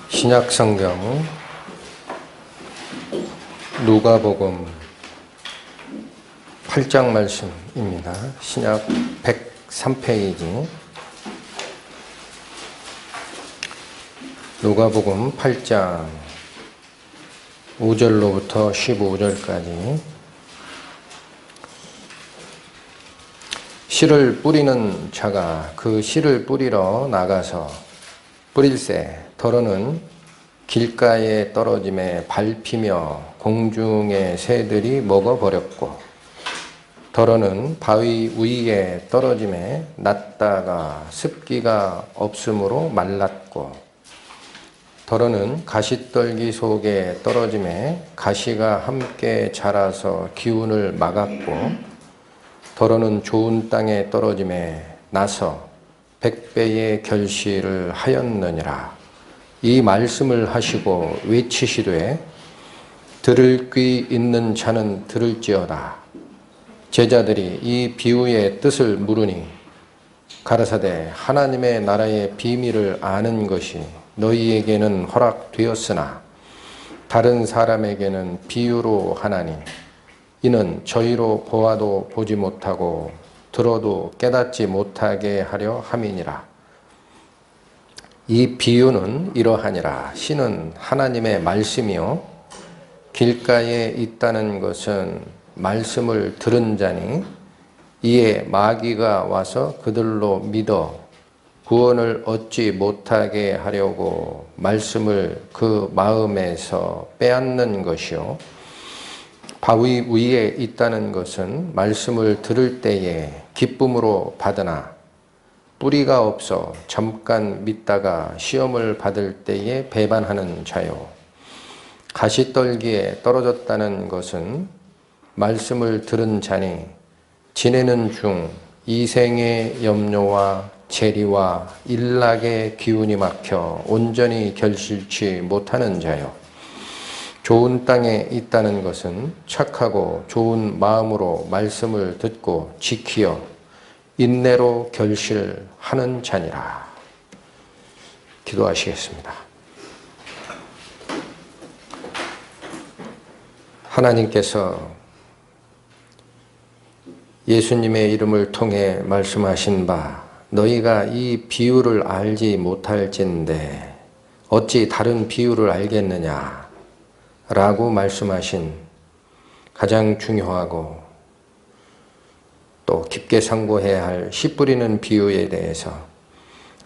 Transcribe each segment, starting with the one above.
신약성경 누가복음 8장 말씀입니다. 신약 103페이지 누가복음 8장 5절로부터 15절까지. 씨를 뿌리는 자가 그 씨를 뿌리러 나가서 뿌릴새 더러는 길가에 떨어짐에 밟히며 공중의 새들이 먹어버렸고, 더러는 바위 위에 떨어짐에 났다가 습기가 없으므로 말랐고, 더러는 가시떨기 속에 떨어짐에 가시가 함께 자라서 기운을 막았고, 더러는 좋은 땅에 떨어짐에 나서 100배의 결실을 하였느니라. 이 말씀을 하시고 외치시되 들을 귀 있는 자는 들을지어다. 제자들이 이 비유의 뜻을 물으니 가라사대 하나님의 나라의 비밀을 아는 것이 너희에게는 허락되었으나 다른 사람에게는 비유로 하나니 이는 저희로 보아도 보지 못하고 들어도 깨닫지 못하게 하려 함이니라. 이 비유는 이러하니라. 씨는 하나님의 말씀이요 길가에 있다는 것은 말씀을 들은 자니 이에 마귀가 와서 그들로 믿어 구원을 얻지 못하게 하려고 말씀을 그 마음에서 빼앗는 것이요, 바위 위에 있다는 것은 말씀을 들을 때에 기쁨으로 받으나 뿌리가 없어 잠깐 믿다가 시험을 받을 때에 배반하는 자요, 가시떨기에 떨어졌다는 것은 말씀을 들은 자니 지내는 중 이생의 염려와 재리와 일락의 기운이 막혀 온전히 결실치 못하는 자요, 좋은 땅에 있다는 것은 착하고 좋은 마음으로 말씀을 듣고 지키어 인내로 결실하는 자니라. 기도하시겠습니다. 하나님께서 예수님의 이름을 통해 말씀하신 바 너희가 이 비유를 알지 못할진대 어찌 다른 비유를 알겠느냐 라고 말씀하신 가장 중요하고 또 깊게 상고해야 할 씨 뿌리는 비유에 대해서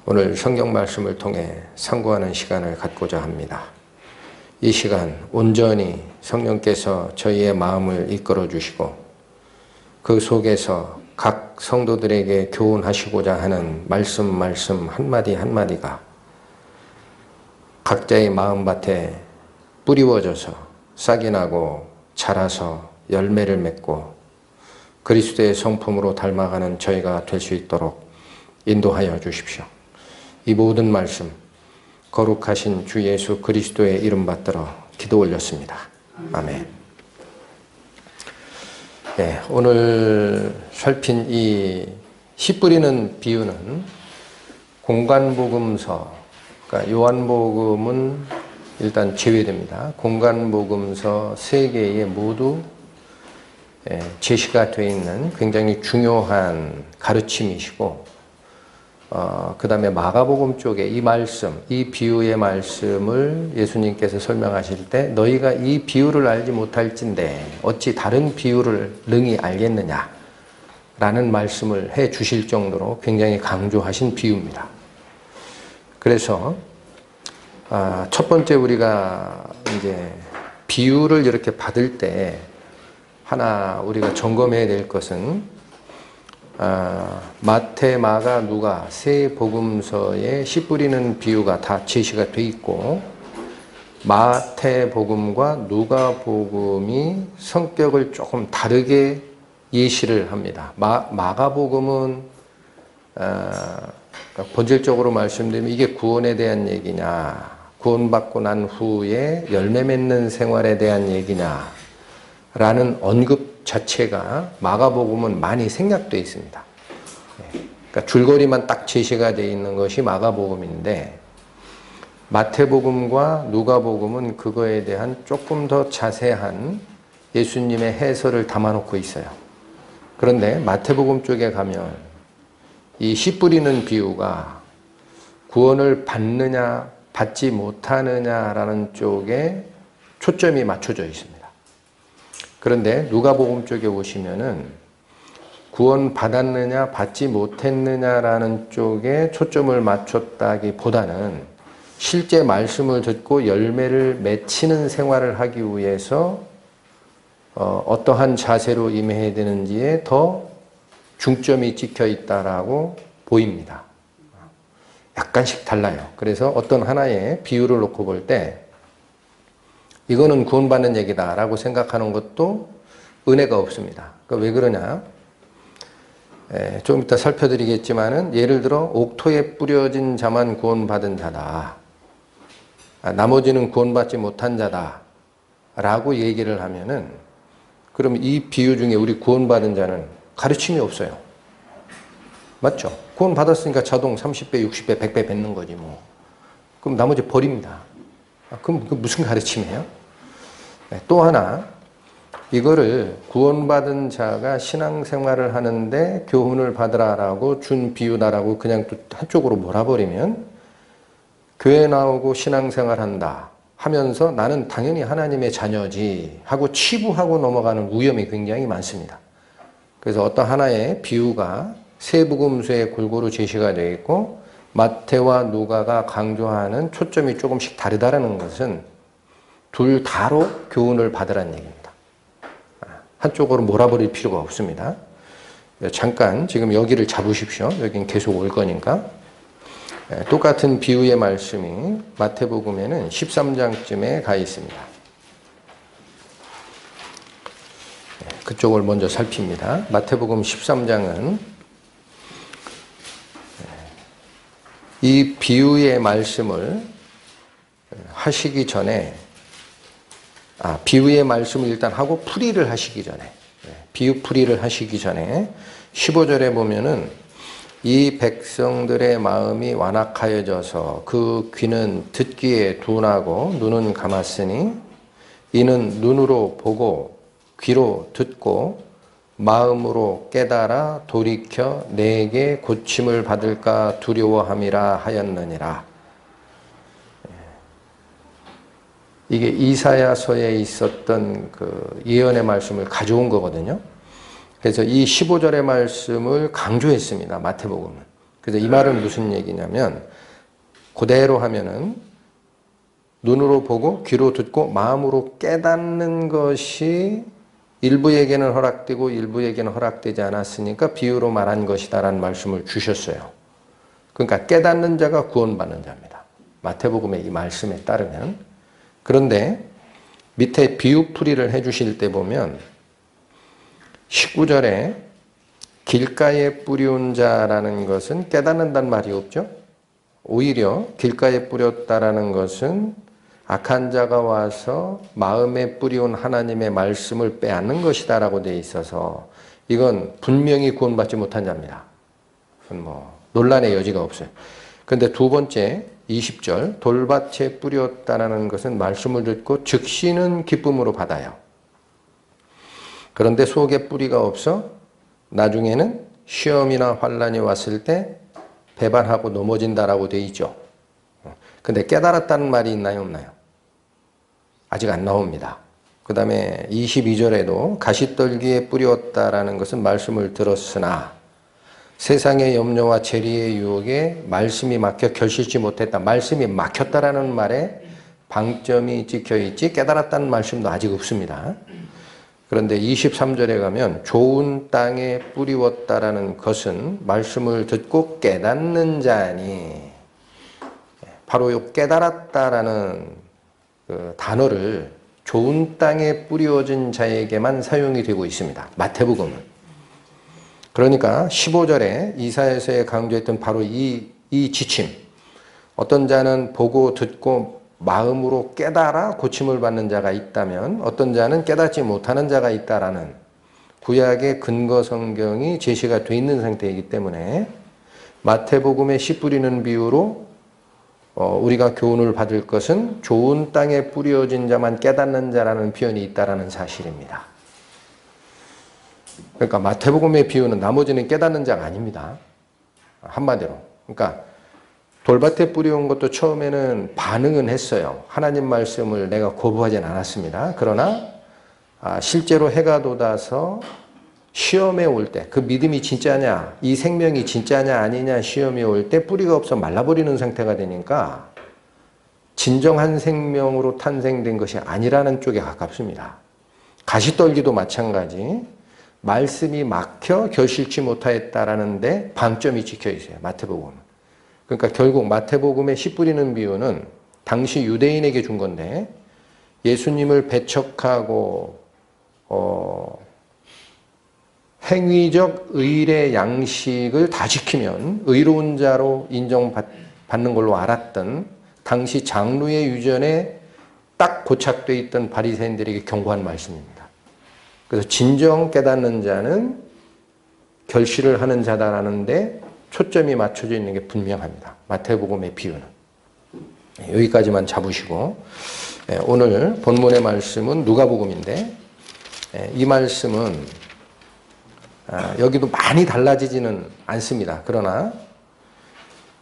오늘 성경 말씀을 통해 상고하는 시간을 갖고자 합니다. 이 시간 온전히 성령께서 저희의 마음을 이끌어 주시고 그 속에서 각 성도들에게 교훈하시고자 하는 말씀 한마디 한마디가 각자의 마음밭에 뿌리워져서 싹이 나고 자라서 열매를 맺고 그리스도의 성품으로 닮아가는 저희가 될 수 있도록 인도하여 주십시오. 이 모든 말씀 거룩하신 주 예수 그리스도의 이름 받들어 기도 올렸습니다. 아멘. 네, 오늘 살핀 이 씨 뿌리는 비유는 공간복음서, 그러니까 요한복음은 일단 제외됩니다. 공간복음서 3개에 모두 제시가 되어 있는 굉장히 중요한 가르침이시고, 그 다음에 마가복음 쪽에 이 말씀, 이 비유의 말씀을 예수님께서 설명하실 때 너희가 이 비유를 알지 못할진대 어찌 다른 비유를 능히 알겠느냐 라는 말씀을 해 주실 정도로 굉장히 강조하신 비유입니다. 그래서 첫 번째 우리가 이제 비유를 이렇게 받을 때 하나 우리가 점검해야 될 것은 마태, 마가, 누가 세 복음서에 씨 뿌리는 비유가 다 제시가 돼 있고 마태복음과 누가복음이 성격을 조금 다르게 예시를 합니다. 마가복음은 본질적으로 말씀드리면 이게 구원에 대한 얘기냐, 구원받고 난 후에 열매 맺는 생활에 대한 얘기냐 라는 언급 자체가 마가복음은 많이 생략되어 있습니다. 그러니까 줄거리만 딱 제시가 되어 있는 것이 마가복음인데 마태복음과 누가복음은 그거에 대한 조금 더 자세한 예수님의 해설을 담아놓고 있어요. 그런데 마태복음 쪽에 가면 이 씨 뿌리는 비유가 구원을 받느냐 받지 못하느냐라는 쪽에 초점이 맞춰져 있습니다. 그런데 누가복음 쪽에 오시면은 구원 받았느냐 받지 못했느냐라는 쪽에 초점을 맞췄다기보다는 실제 말씀을 듣고 열매를 맺히는 생활을 하기 위해서 어떠한 자세로 임해야 되는지에 더 중점이 찍혀 있다라고 보입니다. 약간씩 달라요. 그래서 어떤 하나의 비유를 놓고 볼 때 이거는 구원받는 얘기다라고 생각하는 것도 은혜가 없습니다. 그러니까 왜 그러냐? 좀 이따 살펴드리겠지만은 예를 들어 옥토에 뿌려진 자만 구원받은 자다. 나머지는 구원받지 못한 자다. 라고 얘기를 하면은 그럼 이 비유 중에 우리 구원받은 자는 가르침이 없어요. 맞죠? 구원받았으니까 자동 30배, 60배, 100배 뱉는 거지 뭐. 그럼 나머지 버립니다. 그럼 무슨 가르침이에요? 또 하나, 이거를 구원받은 자가 신앙생활을 하는데 교훈을 받으라라고 준 비유다라고 그냥 또 한쪽으로 몰아버리면 교회 나오고 신앙생활 한다 하면서 나는 당연히 하나님의 자녀지 하고 치부하고 넘어가는 위험이 굉장히 많습니다. 그래서 어떤 하나의 비유가 세 복음서에 골고루 제시가 되어 있고 마태와 누가가 강조하는 초점이 조금씩 다르다는 것은 둘 다로 교훈을 받으라는 얘기입니다. 한쪽으로 몰아버릴 필요가 없습니다. 잠깐 지금 여기를 잡으십시오. 여긴 계속 올 거니까. 똑같은 비유의 말씀이 마태복음에는 13장쯤에 가 있습니다. 그쪽을 먼저 살핍니다. 마태복음 13장은 이 비유의 말씀을 하시기 전에 비유의 말씀을 일단 하고 풀이를 하시기 전에 비유 풀이를 하시기 전에 15절에 보면은 이 백성들의 마음이 완악하여져서 그 귀는 듣기에 둔하고 눈은 감았으니 이는 눈으로 보고 귀로 듣고 마음으로 깨달아 돌이켜 내게 고침을 받을까 두려워함이라 하였느니라. 이게 이사야서에 있었던 그 예언의 말씀을 가져온 거거든요. 그래서 이 15절의 말씀을 강조했습니다. 마태복음은. 그래서 이 말은 무슨 얘기냐면 그대로 하면은 눈으로 보고 귀로 듣고 마음으로 깨닫는 것이 일부에게는 허락되고 일부에게는 허락되지 않았으니까 비유로 말한 것이다라는 말씀을 주셨어요. 그러니까 깨닫는 자가 구원받는 자입니다. 마태복음의 이 말씀에 따르면. 그런데 밑에 비유풀이를 해주실 때 보면 19절에 길가에 뿌리운 자라는 것은 깨닫는다는 말이 없죠. 오히려 길가에 뿌렸다라는 것은 악한 자가 와서 마음에 뿌리운 하나님의 말씀을 빼앗는 것이다 라고 되어 있어서 이건 분명히 구원받지 못한 자입니다. 뭐 논란의 여지가 없어요. 그런데 두 번째 20절 돌밭에 뿌렸다라는 것은 말씀을 듣고 즉시는 기쁨으로 받아요. 그런데 속에 뿌리가 없어 나중에는 시험이나 환란이 왔을 때 배반하고 넘어진다라고 되어 있죠. 근데 깨달았다는 말이 있나요, 없나요? 아직 안 나옵니다. 그 다음에 22절에도 가시떨기에 뿌렸다라는 것은 말씀을 들었으나 세상의 염려와 재리의 유혹에 말씀이 막혀 결실치 못했다. 말씀이 막혔다라는 말에 방점이 찍혀 있지 깨달았다는 말씀도 아직 없습니다. 그런데 23절에 가면 좋은 땅에 뿌리웠다라는 것은 말씀을 듣고 깨닫는 자니 바로 이 깨달았다라는 그 단어를 좋은 땅에 뿌려진 자에게만 사용이 되고 있습니다. 마태복음은. 그러니까 15절에 이사야서에 강조했던 바로 이 지침. 어떤 자는 보고 듣고 마음으로 깨달아 고침을 받는 자가 있다면 어떤 자는 깨닫지 못하는 자가 있다라는 구약의 근거 성경이 제시가 돼 있는 상태이기 때문에 마태복음의 씨 뿌리는 비유로 우리가 교훈을 받을 것은 좋은 땅에 뿌려진 자만 깨닫는 자라는 표현이 있다라는 사실입니다. 그러니까 마태복음의 비유는 나머지는 깨닫는 자가 아닙니다. 한마디로. 그러니까 돌밭에 뿌려온 것도 처음에는 반응은 했어요. 하나님 말씀을 내가 거부하진 않았습니다. 그러나 실제로 해가 돋아서 시험에 올 때 그 믿음이 진짜냐, 이 생명이 진짜냐 아니냐 시험이 올 때 뿌리가 없어 말라버리는 상태가 되니까 진정한 생명으로 탄생된 것이 아니라는 쪽에 가깝습니다. 가시떨기도 마찬가지. 말씀이 막혀 결실치 못하였다라는 데 방점이 찍혀 있어요. 마태복음은. 그러니까 결국 마태복음의 씨 뿌리는 비유는 당시 유대인에게 준 건데 예수님을 배척하고 행위적 의례 양식을 다 지키면 의로운 자로 인정받는 걸로 알았던 당시 장로의 유전에 딱 고착되어 있던 바리새인들에게 경고한 말씀입니다. 그래서 진정 깨닫는 자는 결실을 하는 자다라는 데 초점이 맞춰져 있는 게 분명합니다. 마태복음의 비유는. 여기까지만 잡으시고 오늘 본문의 말씀은 누가복음인데 이 말씀은 여기도 많이 달라지지는 않습니다. 그러나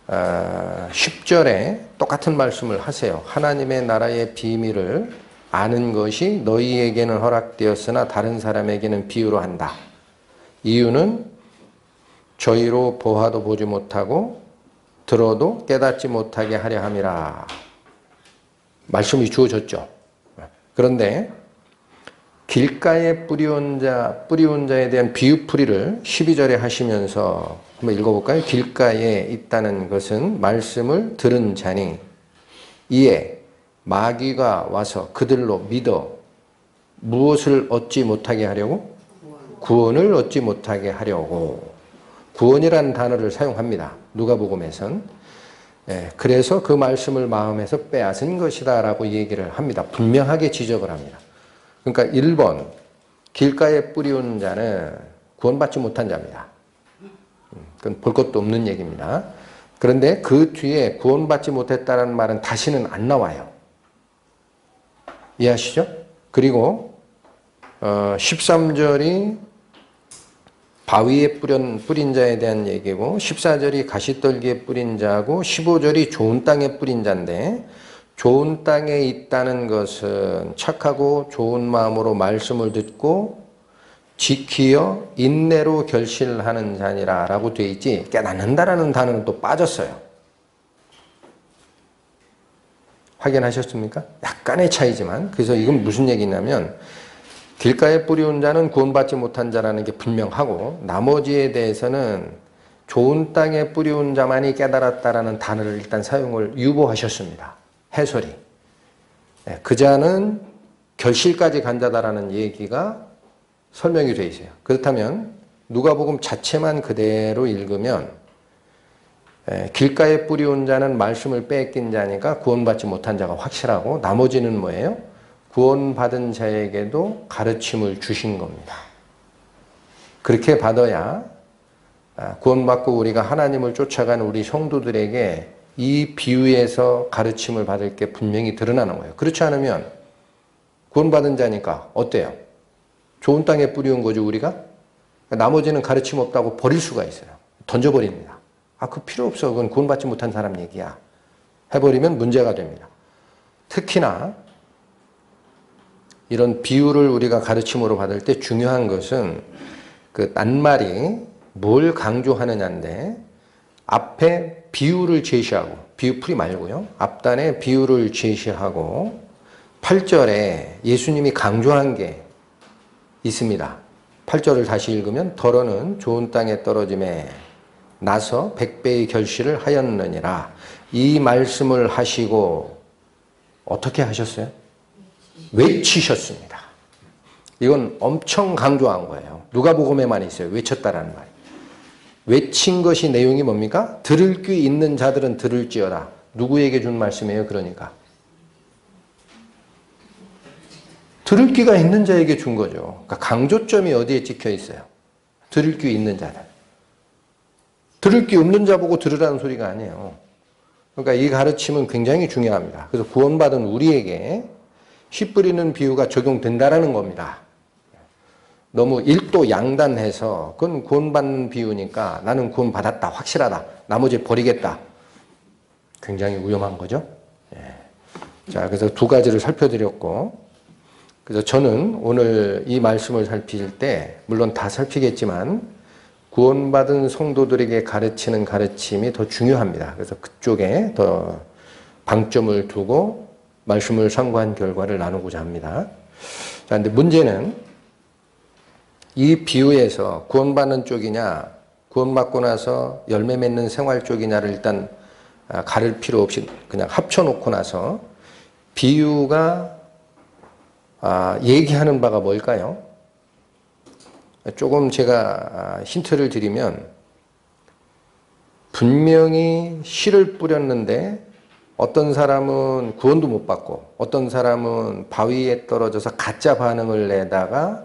10절에 똑같은 말씀을 하세요. 하나님의 나라의 비밀을 아는 것이 너희에게는 허락되었으나 다른 사람에게는 비유로 한다. 이유는 저희로 보아도 보지 못하고 들어도 깨닫지 못하게 하려 함이라. 말씀이 주어졌죠. 그런데 길가에 뿌리온 자에 대한 비유풀이를 12절에 하시면서 한번 읽어볼까요? 길가에 있다는 것은 말씀을 들은 자니 이에 마귀가 와서 그들로 믿어 무엇을 얻지 못하게 하려고? 구원을 얻지 못하게 하려고. 구원이라는 단어를 사용합니다. 누가복음에선. 그래서 그 말씀을 마음에서 빼앗은 것이다 라고 얘기를 합니다. 분명하게 지적을 합니다. 그러니까 1번 길가에 뿌리온 자는 구원받지 못한 자입니다. 그건 볼 것도 없는 얘기입니다. 그런데 그 뒤에 구원받지 못했다는 말은 다시는 안 나와요. 이해하시죠? 그리고 13절이 바위에 뿌린 자에 대한 얘기고 14절이 가시떨기에 뿌린 자고 15절이 좋은 땅에 뿌린 자인데 좋은 땅에 있다는 것은 착하고 좋은 마음으로 말씀을 듣고 지키어 인내로 결실하는 자니라 라고 되어 있지 깨닫는다라는 단어는 또 빠졌어요. 확인하셨습니까? 약간의 차이지만 그래서 이건 무슨 얘기냐면 길가에 뿌리온 자는 구원받지 못한 자라는 게 분명하고 나머지에 대해서는 좋은 땅에 뿌리온 자만이 깨달았다라는 단어를 일단 사용을 유보하셨습니다. 해설이. 그 자는 결실까지 간 자다라는 얘기가 설명이 되어 있어요. 그렇다면 누가복음 자체만 그대로 읽으면 길가에 뿌리온 자는 말씀을 뺏긴 자니까 구원받지 못한 자가 확실하고 나머지는 뭐예요? 구원받은 자에게도 가르침을 주신 겁니다. 그렇게 받아야 구원받고 우리가 하나님을 쫓아간 우리 성도들에게 이 비유에서 가르침을 받을 게 분명히 드러나는 거예요. 그렇지 않으면 구원받은 자니까 어때요? 좋은 땅에 뿌리온 거죠 우리가? 나머지는 가르침 없다고 버릴 수가 있어요. 던져버립니다. 그 필요 없어. 그건 구원받지 못한 사람 얘기야. 해버리면 문제가 됩니다. 특히나 이런 비유를 우리가 가르침으로 받을 때 중요한 것은 그 낱말이 뭘 강조하느냐인데 앞에 비유를 제시하고 비유풀이 말고요. 앞단에 비유를 제시하고 8절에 예수님이 강조한 게 있습니다. 8절을 다시 읽으면 더러는 좋은 땅에 떨어짐에 나서 100배의 결실을 하였느니라. 이 말씀을 하시고 어떻게 하셨어요? 외치셨습니다. 이건 엄청 강조한 거예요. 누가복음에만 있어요. 외쳤다라는 말이. 외친 것이 내용이 뭡니까? 들을 귀 있는 자들은 들을지어다. 누구에게 준 말씀이에요? 그러니까 들을 귀가 있는 자에게 준 거죠. 그러니까 강조점이 어디에 찍혀 있어요? 들을 귀 있는 자들. 들을 귀 없는 자 보고 들으라는 소리가 아니에요. 그러니까 이 가르침은 굉장히 중요합니다. 그래서 구원받은 우리에게 씨 뿌리는 비유가 적용된다라는 겁니다. 너무 일도 양단해서 그건 구원받는 비유니까 나는 구원받았다, 확실하다, 나머지 버리겠다. 굉장히 위험한 거죠. 자, 그래서 두 가지를 살펴드렸고, 그래서 저는 오늘 이 말씀을 살필 때, 물론 다 살피겠지만, 구원받은 성도들에게 가르치는 가르침이 더 중요합니다. 그래서 그쪽에 더 방점을 두고 말씀을 상고한 결과를 나누고자 합니다. 자, 근데 문제는 이 비유에서 구원받는 쪽이냐, 구원받고 나서 열매 맺는 생활 쪽이냐를 일단 가릴 필요 없이 그냥 합쳐놓고 나서 비유가 얘기하는 바가 뭘까요? 조금 제가 힌트를 드리면 분명히 씨를 뿌렸는데 어떤 사람은 구원도 못 받고 어떤 사람은 바위에 떨어져서 가짜 반응을 내다가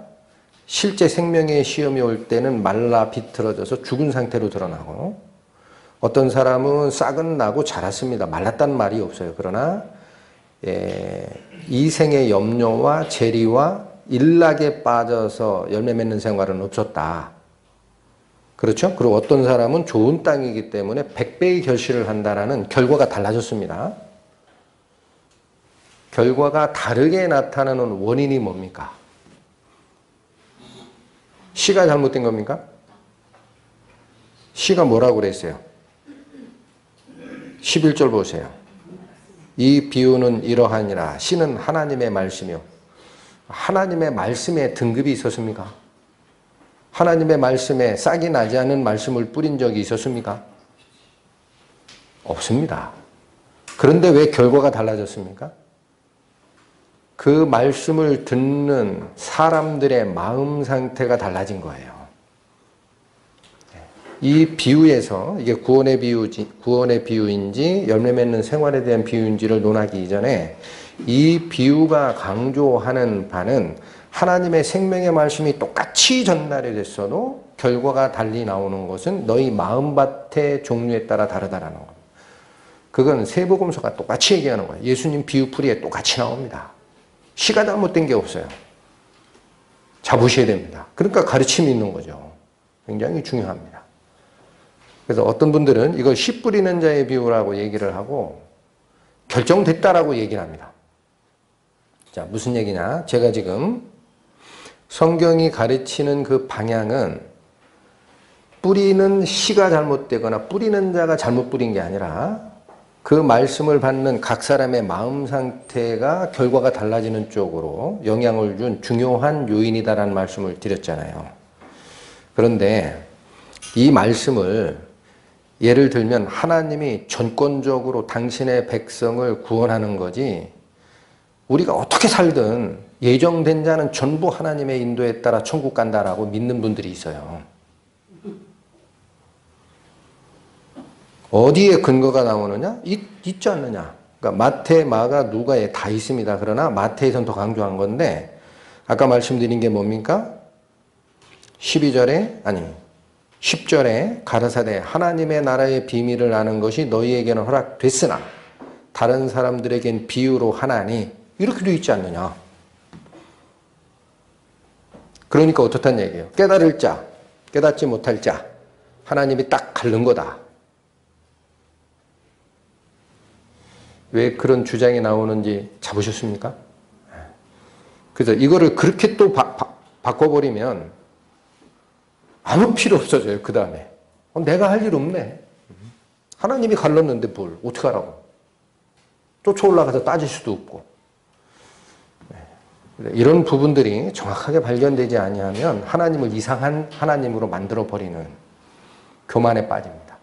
실제 생명의 시험이 올 때는 말라 비틀어져서 죽은 상태로 드러나고 어떤 사람은 싹은 나고 자랐습니다. 말랐단 말이 없어요. 그러나 이생의 염려와 재리와 일락에 빠져서 열매 맺는 생활은 없었다. 그렇죠? 그리고 어떤 사람은 좋은 땅이기 때문에 100배의 결실을 한다라는 결과가 달라졌습니다. 결과가 다르게 나타나는 원인이 뭡니까? 씨가 잘못된 겁니까? 씨가 뭐라고 그랬어요? 11절 보세요. 이 비유는 이러하니라. 씨는 하나님의 말씀이요. 하나님의 말씀에 등급이 있었습니까? 하나님의 말씀에 싹이 나지 않은 말씀을 뿌린 적이 있었습니까? 없습니다. 그런데 왜 결과가 달라졌습니까? 그 말씀을 듣는 사람들의 마음 상태가 달라진 거예요. 이 비유에서 이게 구원의 비유인지 열매 맺는 생활에 대한 비유인지를 논하기 이전에 이 비유가 강조하는 바는 하나님의 생명의 말씀이 똑같이 전달이 됐어도 결과가 달리 나오는 것은 너희 마음밭의 종류에 따라 다르다라는 겁니다. 그건 세복음서가 똑같이 얘기하는 거예요. 예수님 비유풀이에 똑같이 나옵니다. 씨가 잘못된 게 없어요. 잡으셔야 됩니다. 그러니까 가르침이 있는 거죠. 굉장히 중요합니다. 그래서 어떤 분들은 이걸 씨 뿌리는 자의 비유라고 얘기를 하고 결정됐다라고 얘기를 합니다. 자, 무슨 얘기냐? 제가 지금 성경이 가르치는 그 방향은 뿌리는 씨가 잘못되거나 뿌리는 자가 잘못 뿌린 게 아니라 그 말씀을 받는 각 사람의 마음 상태가 결과가 달라지는 쪽으로 영향을 준 중요한 요인이다라는 말씀을 드렸잖아요. 그런데 이 말씀을 예를 들면 하나님이 전권적으로 당신의 백성을 구원하는 거지 우리가 어떻게 살든 예정된 자는 전부 하나님의 인도에 따라 천국 간다라고 믿는 분들이 있어요. 어디에 근거가 나오느냐? 있지 않느냐? 그러니까 마태, 마가, 누가에 다 있습니다. 그러나 마태에선 더 강조한 건데 아까 말씀드린 게 뭡니까? 10절에 가라사대 하나님의 나라의 비밀을 아는 것이 너희에게는 허락됐으나 다른 사람들에겐 비유로 하나니 이렇게 되어 있지 않느냐? 그러니까 어떻다는 얘기예요? 깨달을 자, 깨닫지 못할 자 하나님이 딱 가른 거다. 왜 그런 주장이 나오는지 잡으셨습니까? 그래서 이거를 그렇게 또 바꿔버리면 아무 필요 없어져요. 그 다음에 내가 할 일 없네. 하나님이 갈랐는데 뭘 어떻게 하라고. 쫓아 올라가서 따질 수도 없고. 이런 부분들이 정확하게 발견되지 아니하면 하나님을 이상한 하나님으로 만들어버리는 교만에 빠집니다.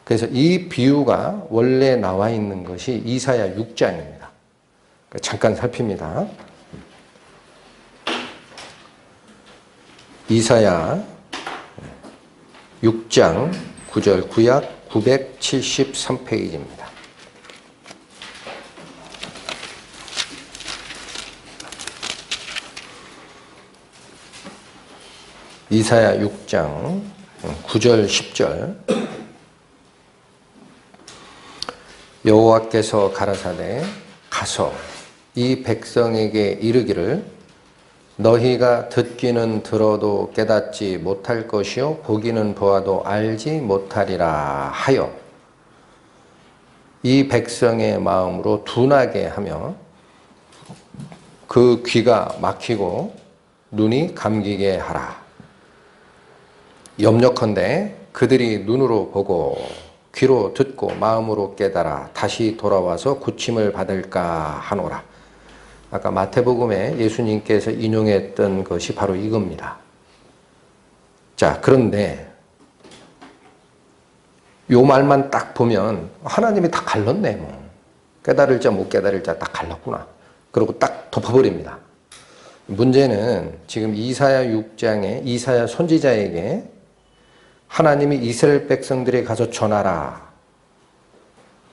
그래서 이 비유가 원래 나와 있는 것이 이사야 6장입니다. 잠깐 살핍니다. 이사야 6장 9절 구약 973페이지입니다. 이사야 6장 9절 10절. 여호와께서 가라사대 가서 이 백성에게 이르기를 너희가 듣기는 들어도 깨닫지 못할 것이요 보기는 보아도 알지 못하리라 하여 이 백성의 마음으로 둔하게 하며 그 귀가 막히고 눈이 감기게 하라. 염려컨대 그들이 눈으로 보고 귀로 듣고 마음으로 깨달아 다시 돌아와서 고침을 받을까 하노라. 아까 마태복음에 예수님께서 인용했던 것이 바로 이겁니다. 자, 그런데 요 말만 딱 보면 하나님이 다 갈랐네 뭐. 깨달을 자 못 깨달을 자 딱 갈랐구나. 그리고 딱 덮어버립니다. 문제는 지금 이사야 6장에 이사야 선지자에게 하나님이 이스라엘 백성들에 가서 전하라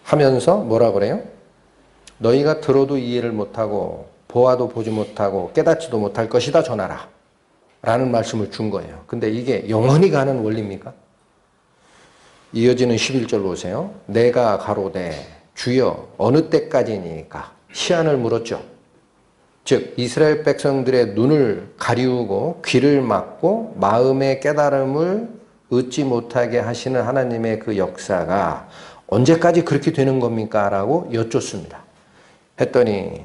하면서 뭐라 그래요? 너희가 들어도 이해를 못하고 보아도 보지 못하고 깨닫지도 못할 것이다 전하라 라는 말씀을 준 거예요. 근데 이게 영원히 가는 원리입니까? 이어지는 11절 보세요. 내가 가로되 주여 어느 때까지니까 시한을 물었죠. 즉 이스라엘 백성들의 눈을 가리우고 귀를 막고 마음의 깨달음을 얻지 못하게 하시는 하나님의 그 역사가 언제까지 그렇게 되는 겁니까? 라고 여쭙습니다. 했더니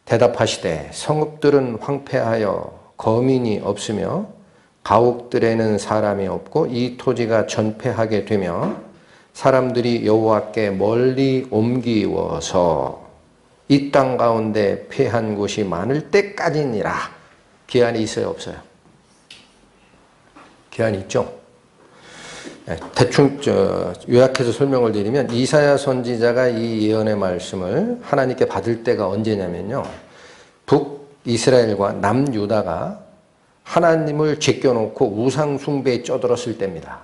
대답하시되 성읍들은 황폐하여 거민이 없으며 가옥들에는 사람이 없고 이 토지가 전폐하게 되며 사람들이 여호와께 멀리 옮기워서 이 땅 가운데 폐한 곳이 많을 때까지니라. 기한이 있어요 없어요? 기한이 있죠. 대충 요약해서 설명을 드리면 이사야 선지자가 이 예언의 말씀을 하나님께 받을 때가 언제냐면요. 북이스라엘과 남유다가 하나님을 제껴놓고 우상 숭배에 쩌들었을 때입니다.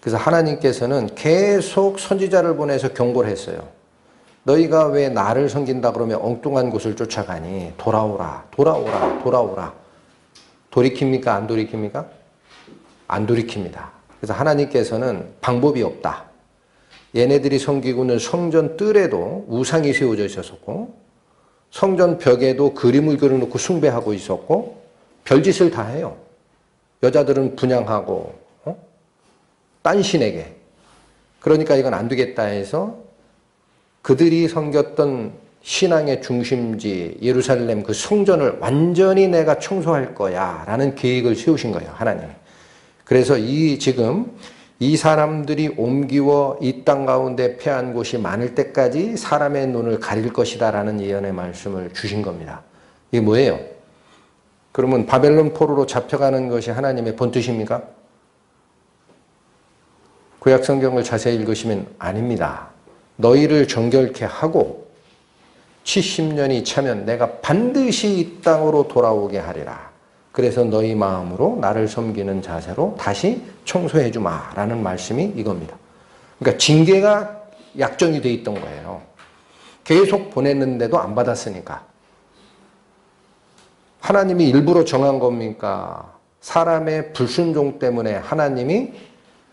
그래서 하나님께서는 계속 선지자를 보내서 경고를 했어요. 너희가 왜 나를 섬긴다 그러면 엉뚱한 곳을 쫓아가니 돌아오라 돌아오라 돌아오라. 돌이킵니까 안 돌이킵니까? 안 돌이킵니다. 그래서 하나님께서는 방법이 없다. 얘네들이 섬기고 있는 성전 뜰에도 우상이 세워져 있었고 성전 벽에도 그림을 그려놓고 숭배하고 있었고 별짓을 다 해요. 여자들은 분양하고 딴 신에게. 그러니까 이건 안 되겠다 해서 그들이 섬겼던 신앙의 중심지 예루살렘 그 성전을 완전히 내가 청소할 거야 라는 계획을 세우신 거예요. 하나님이. 그래서 지금 이 사람들이 옮기워 이 땅 가운데 폐한 곳이 많을 때까지 사람의 눈을 가릴 것이다 라는 예언의 말씀을 주신 겁니다. 이게 뭐예요? 그러면 바벨론 포로로 잡혀가는 것이 하나님의 본뜻입니까? 구약 성경을 자세히 읽으시면 아닙니다. 너희를 정결케 하고 70년이 차면 내가 반드시 이 땅으로 돌아오게 하리라. 그래서 너희 마음으로 나를 섬기는 자세로 다시 청소해 주마 라는 말씀이 이겁니다. 그러니까 징계가 약정이 돼 있던 거예요. 계속 보냈는데도 안 받았으니까. 하나님이 일부러 정한 겁니까? 사람의 불순종 때문에 하나님이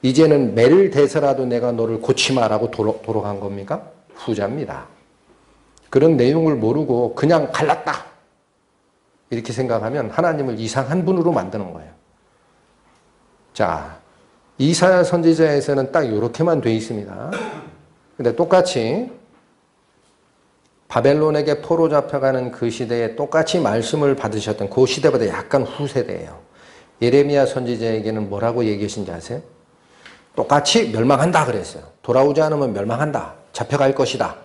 이제는 매를 대서라도 내가 너를 고치마라고 도록 한 겁니까? 후자입니다. 그런 내용을 모르고 그냥 갈랐다. 이렇게 생각하면 하나님을 이상한 분으로 만드는 거예요. 자, 이사야 선지자에서는 딱 이렇게만 돼 있습니다. 근데 똑같이 바벨론에게 포로 잡혀가는 그 시대에 똑같이 말씀을 받으셨던 그 시대보다 약간 후세대예요. 예레미야 선지자에게는 뭐라고 얘기하신지 아세요? 똑같이 멸망한다 그랬어요. 돌아오지 않으면 멸망한다. 잡혀갈 것이다.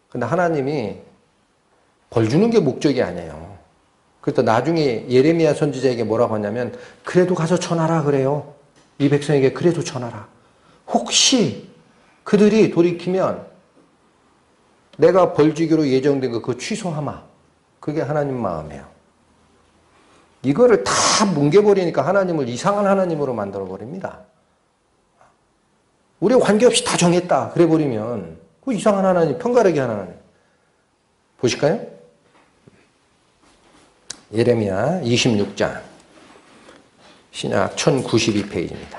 근데 하나님이 벌 주는 게 목적이 아니에요. 그래서 나중에 예레미야 선지자에게 뭐라고 하냐면 그래도 가서 전하라 그래요. 이 백성에게 그래도 전하라. 혹시 그들이 돌이키면 내가 벌 주기로 예정된 거 그거 취소하마. 그게 하나님 마음이에요. 이거를 다 뭉개버리니까 하나님을 이상한 하나님으로 만들어버립니다. 우리 관계없이 다 정했다 그래버리면 그 이상한 하나님, 편가르기 하나님. 보실까요? 예레미야 26장 신약 1092페이지입니다.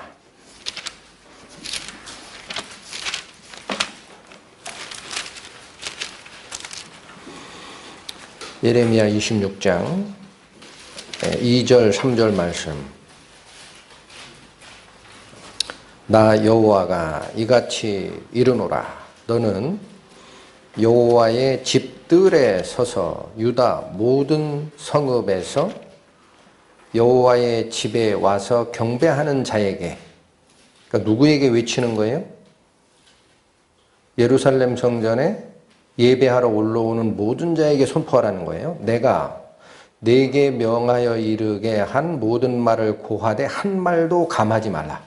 예레미야 26장 2절 3절 말씀. 나 여호와가 이같이 이르노라. 너는 여호와의 집들에 서서 유다 모든 성읍에서 여호와의 집에 와서 경배하는 자에게, 그러니까 누구에게 외치는 거예요? 예루살렘 성전에 예배하러 올라오는 모든 자에게 선포하라는 거예요. 내가 네게 명하여 이르게 한 모든 말을 고하되 한 말도 감하지 말라.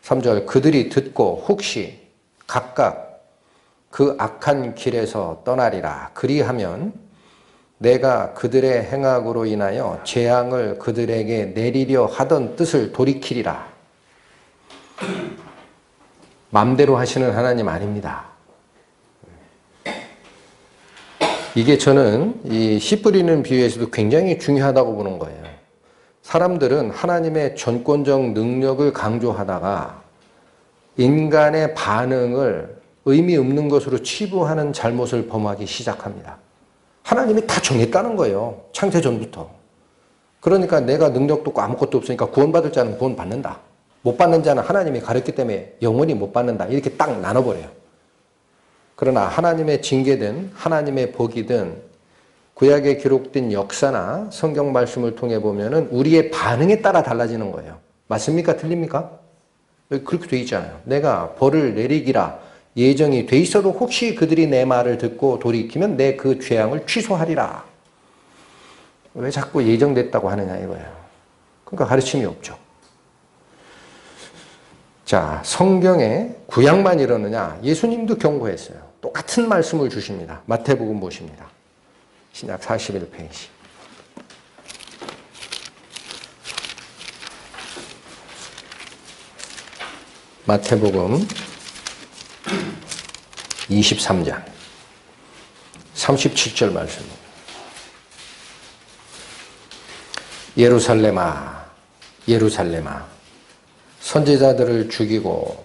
3절 그들이 듣고 혹시 각각 그 악한 길에서 떠나리라. 그리하면 내가 그들의 행악으로 인하여 재앙을 그들에게 내리려 하던 뜻을 돌이키리라. 맘대로 하시는 하나님 아닙니다. 이게 저는 이 씨 뿌리는 비유에서도 굉장히 중요하다고 보는 거예요. 사람들은 하나님의 전권적 능력을 강조하다가 인간의 반응을 의미 없는 것으로 치부하는 잘못을 범하기 시작합니다. 하나님이 다 정했다는 거예요. 창세 전부터. 그러니까 내가 능력도 없고 아무것도 없으니까 구원받을 자는 구원받는다. 못 받는 자는 하나님이 가렸기 때문에 영원히 못 받는다. 이렇게 딱 나눠버려요. 그러나 하나님의 징계든 하나님의 복이든 구약에 기록된 역사나 성경 말씀을 통해 보면은 우리의 반응에 따라 달라지는 거예요. 맞습니까? 틀립니까? 여기 그렇게 돼 있잖아요. 내가 벌을 내리기라 예정이 돼 있어도 혹시 그들이 내 말을 듣고 돌이키면 내 그 죄악을 취소하리라. 왜 자꾸 예정됐다고 하느냐 이거예요. 그러니까 가르침이 없죠. 자, 성경에 구약만 이러느냐? 예수님도 경고했어요. 똑같은 말씀을 주십니다. 마태복음 보십니다. 신약 41페이지. 마태복음 23장 37절 말씀입니다. 예루살렘아, 예루살렘아, 선지자들을 죽이고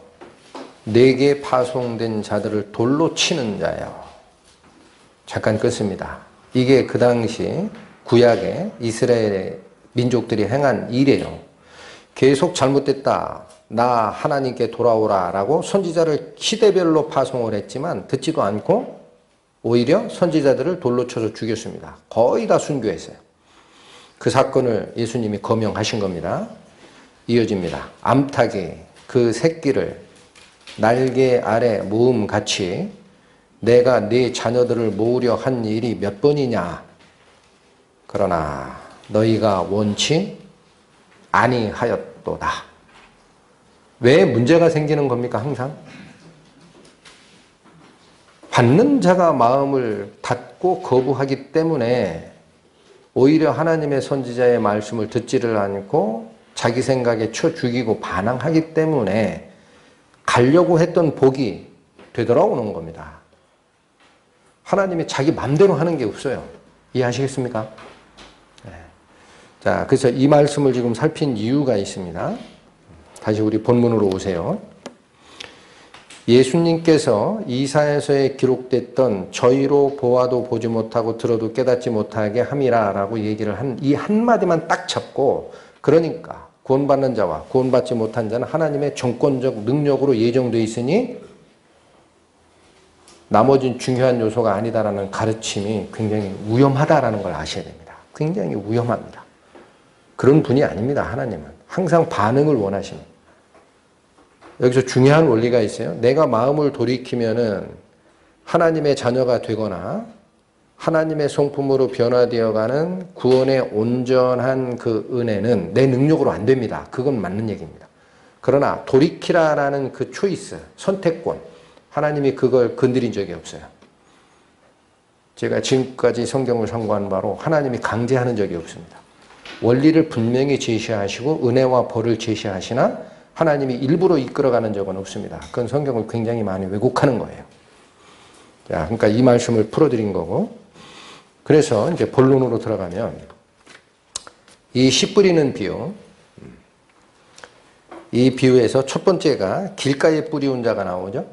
내게 파송된 자들을 돌로 치는 자여. 잠깐 끊습니다. 이게 그 당시 구약의 이스라엘의 민족들이 행한 일이에요. 계속 잘못됐다. 나 하나님께 돌아오라 라고 선지자를 시대별로 파송을 했지만 듣지도 않고 오히려 선지자들을 돌로 쳐서 죽였습니다. 거의 다 순교했어요. 그 사건을 예수님이 거명하신 겁니다. 이어집니다. 암탉이 그 새끼를 날개 아래 모음같이 내가 네 자녀들을 모으려 한 일이 몇 번이냐. 그러나 너희가 원치 아니하였도다. 왜 문제가 생기는 겁니까? 항상 받는 자가 마음을 닫고 거부하기 때문에 오히려 하나님의 선지자의 말씀을 듣지를 않고 자기 생각에 쳐 죽이고 반항하기 때문에 가려고 했던 복이 되돌아오는 겁니다. 하나님이 자기 맘대로 하는 게 없어요. 이해하시겠습니까? 네. 자, 그래서 이 말씀을 지금 살핀 이유가 있습니다. 다시 우리 본문으로 오세요. 예수님께서 이사야서에 기록됐던 저희로 보아도 보지 못하고 들어도 깨닫지 못하게 함이라 라고 얘기를 한 이 한마디만 딱 잡고, 그러니까 구원받는 자와 구원받지 못한 자는 하나님의 정권적 능력으로 예정되어 있으니 나머지는 중요한 요소가 아니다라는 가르침이 굉장히 위험하다라는 걸 아셔야 됩니다. 굉장히 위험합니다. 그런 분이 아닙니다. 하나님은 항상 반응을 원하십니다. 여기서 중요한 원리가 있어요. 내가 마음을 돌이키면은 하나님의 자녀가 되거나 하나님의 성품으로 변화되어가는 구원의 온전한 그 은혜는 내 능력으로 안 됩니다. 그건 맞는 얘기입니다. 그러나 돌이키라라는 그 초이스, 선택권, 하나님이 그걸 건드린 적이 없어요. 제가 지금까지 성경을 상고한 바로 하나님이 강제하는 적이 없습니다. 원리를 분명히 제시하시고 은혜와 벌을 제시하시나 하나님이 일부러 이끌어가는 적은 없습니다. 그건 성경을 굉장히 많이 왜곡하는 거예요. 자, 그러니까 이 말씀을 풀어드린 거고, 그래서 이제 본론으로 들어가면 이 씨 뿌리는 비유, 이 비유에서 첫 번째가 길가에 뿌리운 자가 나오죠.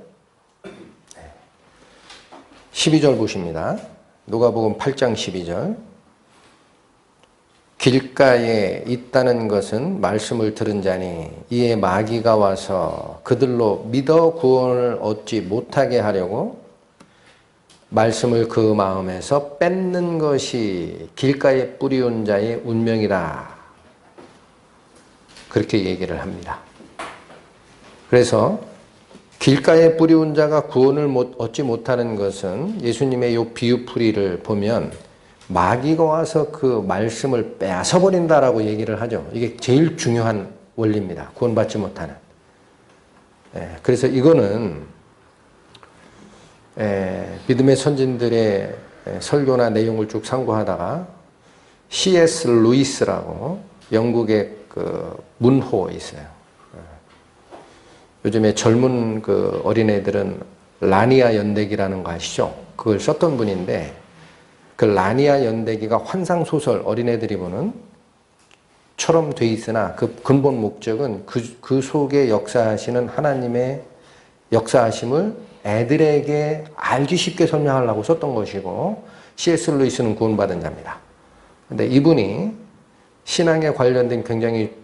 12절 보십니다. 누가복음 8장 12절. 길가에 있다는 것은 말씀을 들은 자니 이에 마귀가 와서 그들로 믿어 구원을 얻지 못하게 하려고 말씀을 그 마음에서 뺏는 것이 길가에 뿌리운 자의 운명이다. 그렇게 얘기를 합니다. 그래서 길가에 뿌리운 자가 구원을 얻지 못하는 것은 예수님의 이 비유풀이를 보면 마귀가 와서 그 말씀을 빼앗아버린다라고 얘기를 하죠. 이게 제일 중요한 원리입니다. 구원받지 못하는. 그래서 이거는 믿음의 선진들의 설교나 내용을 쭉 참고하다가 C.S. 루이스라고 영국의 그 문호 있어요. 요즘에 젊은 그 어린애들은 라니아 연대기라는 거 아시죠? 그걸 썼던 분인데 그 라니아 연대기가 환상소설 어린애들이 보는 처럼 돼 있으나 그 근본 목적은 그 속에 역사하시는 하나님의 역사하심을 애들에게 알기 쉽게 설명하려고 썼던 것이고 C.S. 루이스는 구원받은 자입니다. 근데 이분이 신앙에 관련된 굉장히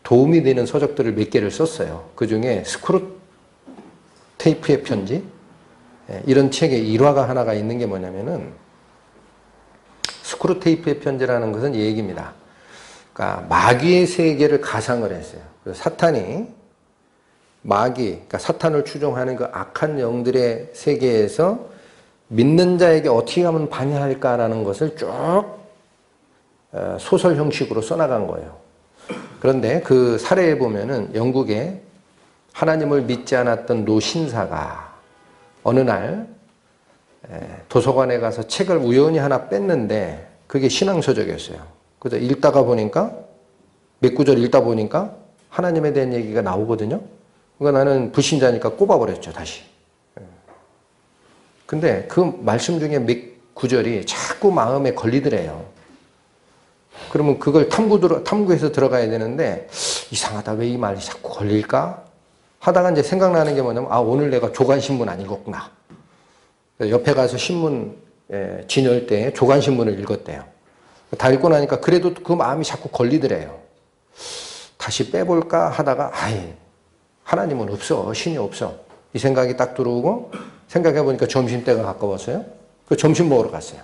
도움이 되는 서적들을 몇 개를 썼어요. 그 중에 스크루테이프의 편지 이런 책의 일화가 하나가 있는 게 뭐냐면은 스크루테이프의 편지라는 것은 이 얘기입니다. 그러니까 마귀의 세계를 가상을 했어요. 사탄이 그러니까 사탄을 추종하는 그 악한 영들의 세계에서 믿는 자에게 어떻게 하면 반응할까라는 것을 쭉 소설 형식으로 써나간 거예요. 그런데 그 사례에 보면은 영국에 하나님을 믿지 않았던 노신사가 어느 날 도서관에 가서 책을 우연히 하나 뺐는데 그게 신앙서적이었어요. 그래서 읽다가 보니까 몇 구절 읽다 보니까 하나님에 대한 얘기가 나오거든요. 그러니까 나는 불신자니까 꼽아버렸죠, 다시. 근데 그 말씀 중에 몇 구절이 자꾸 마음에 걸리더래요. 그러면 그걸 탐구해서 들어가야 되는데 이상하다, 왜 이 말이 자꾸 걸릴까? 하다가 이제 생각나는 게 뭐냐면 오늘 내가 조간신문 안 읽었구나. 옆에 가서 신문 진열 때 조간신문을 읽었대요. 다 읽고 나니까 그래도 그 마음이 자꾸 걸리더래요. 다시 빼볼까 하다가 하나님은 없어, 신이 없어. 이 생각이 딱 들어오고 생각해보니까 점심때가 가까웠어요. 그 점심 먹으러 갔어요.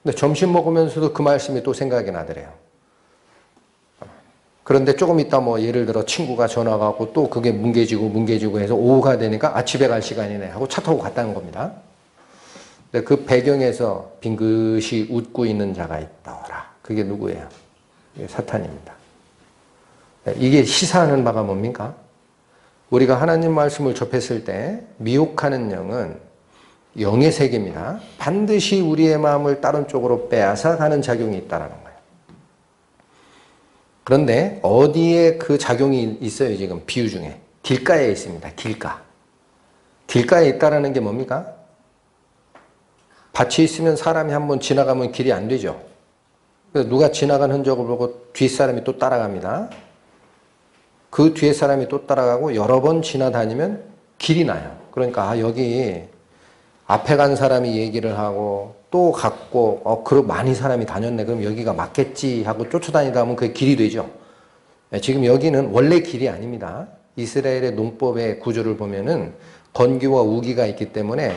근데 점심 먹으면서도 그 말씀이 또 생각이 나더래요. 그런데 조금 있다 뭐 예를 들어 친구가 전화가 왔고 또 그게 뭉개지고 해서 오후가 되니까 집에 갈 시간이네 하고 차 타고 갔다는 겁니다. 근데 그 배경에서 빙긋이 웃고 있는 자가 있다오라. 그게 누구예요? 이게 사탄입니다. 이게 시사하는 바가 뭡니까? 우리가 하나님 말씀을 접했을 때 미혹하는 영은 영의 세계입니다. 반드시 우리의 마음을 다른 쪽으로 빼앗아 가는 작용이 있다는 거예요. 그런데 어디에 그 작용이 있어요? 지금 비유 중에 길가에 있습니다. 길가에 있다는 게 뭡니까? 밭이 있으면 사람이 한번 지나가면 길이 안 되죠. 그래서 누가 지나간 흔적을 보고 뒷사람이 또 따라갑니다. 그 뒤에 사람이 또 따라가고 여러 번 지나다니면 길이 나요. 그러니까 여기 앞에 간 사람이 얘기를 하고 또 갔고 그럼 많이 사람이 다녔네. 그럼 여기가 맞겠지 하고 쫓아다니다 보면 그게 길이 되죠. 지금 여기는 원래 길이 아닙니다. 이스라엘의 농법의 구조를 보면은 건기와 우기가 있기 때문에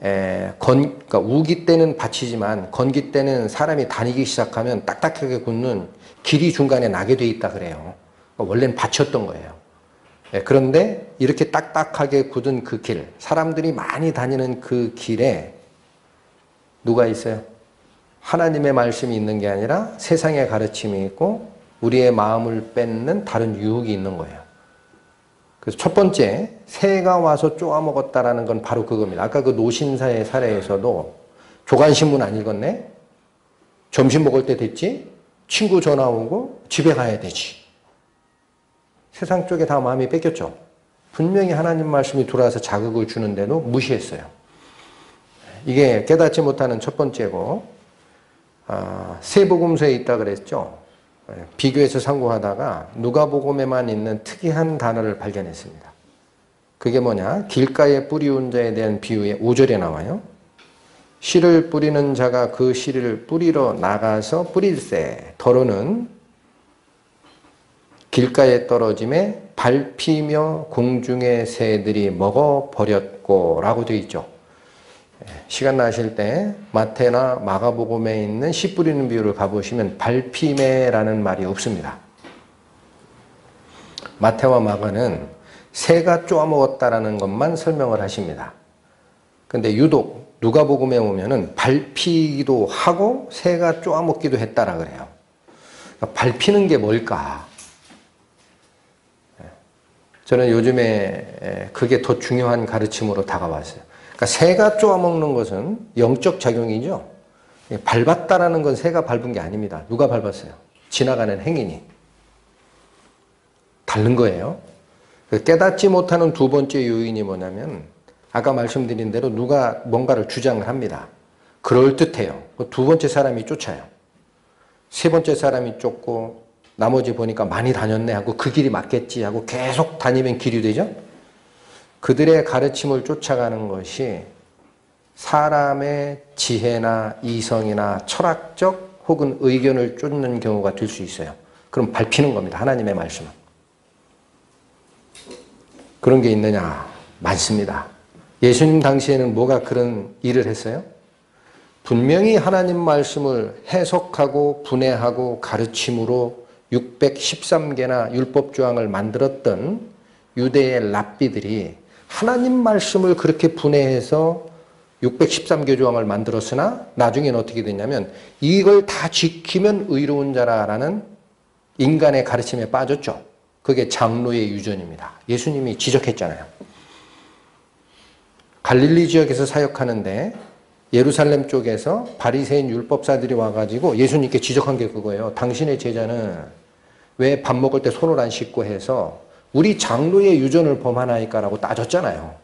그러니까 우기 때는 밭이지만 건기 때는 사람이 다니기 시작하면 딱딱하게 굳는 길이 중간에 나게 돼 있다 그래요. 그러니까 원래는 밭이었던 거예요. 그런데 이렇게 딱딱하게 굳은 그 길, 사람들이 많이 다니는 그 길에 누가 있어요? 하나님의 말씀이 있는 게 아니라 세상의 가르침이 있고 우리의 마음을 뺏는 다른 유혹이 있는 거예요. 그래서 첫 번째, 새가 와서 쪼아먹었다라는 건 바로 그겁니다. 아까 그 노신사의 사례에서도 조간신문 안 읽었네? 점심 먹을 때 됐지? 친구 전화 오고 집에 가야 되지. 세상 쪽에 다 마음이 뺏겼죠. 분명히 하나님 말씀이 들어와서 자극을 주는데도 무시했어요. 이게 깨닫지 못하는 첫 번째고 세복음서에 있다 그랬죠. 비교해서 상고하다가 누가복음에만 있는 특이한 단어를 발견했습니다. 그게 뭐냐? 길가에 뿌리 온 자에 대한 비유에 5절에 나와요. 씨를 뿌리는 자가 그 씨를 뿌리러 나가서 뿌릴새 더러는 길가에 떨어짐에 밟히며 공중의 새들이 먹어버렸고 라고 되어 있죠. 시간 나실 때 마태나 마가복음에 있는 씨 뿌리는 비유를 가보시면 밟힘에라는 말이 없습니다. 마태와 마가는 새가 쪼아먹었다라는 것만 설명을 하십니다. 근데 유독 누가복음에 오면은 밟히기도 하고 새가 쪼아먹기도 했다라 그래요. 그러니까 밟히는 게 뭘까? 저는 요즘에 그게 더 중요한 가르침으로 다가왔어요. 그러니까 새가 쪼아먹는 것은 영적 작용이죠. 밟았다라는 건 새가 밟은 게 아닙니다. 누가 밟았어요? 지나가는 행인이. 다른 거예요. 깨닫지 못하는 두 번째 요인이 뭐냐면 아까 말씀드린 대로 누가 뭔가를 주장을 합니다. 그럴듯해요. 두 번째 사람이 쫓아요. 세 번째 사람이 쫓고 나머지 보니까 많이 다녔네 하고 그 길이 맞겠지 하고 계속 다니면 길이 되죠. 그들의 가르침을 쫓아가는 것이 사람의 지혜나 이성이나 철학적 혹은 의견을 쫓는 경우가 될 수 있어요. 그럼 밟히는 겁니다. 하나님의 말씀은. 그런 게 있느냐? 많습니다. 예수님 당시에는 뭐가 그런 일을 했어요? 분명히 하나님 말씀을 해석하고 분해하고 가르침으로 613개나 율법조항을 만들었던 유대의 랍비들이 하나님 말씀을 그렇게 분해해서 613개 조항을 만들었으나 나중에는 어떻게 됐냐면 이걸 다 지키면 의로운 자라라는 인간의 가르침에 빠졌죠. 그게 장로의 유전입니다. 예수님이 지적했잖아요. 갈릴리 지역에서 사역하는데 예루살렘 쪽에서 바리새인 율법사들이 와가지고 예수님께 지적한 게 그거예요. 당신의 제자는 왜 밥 먹을 때 손을 안 씻고 해서 우리 장로의 유전을 범하나이까라고 따졌잖아요.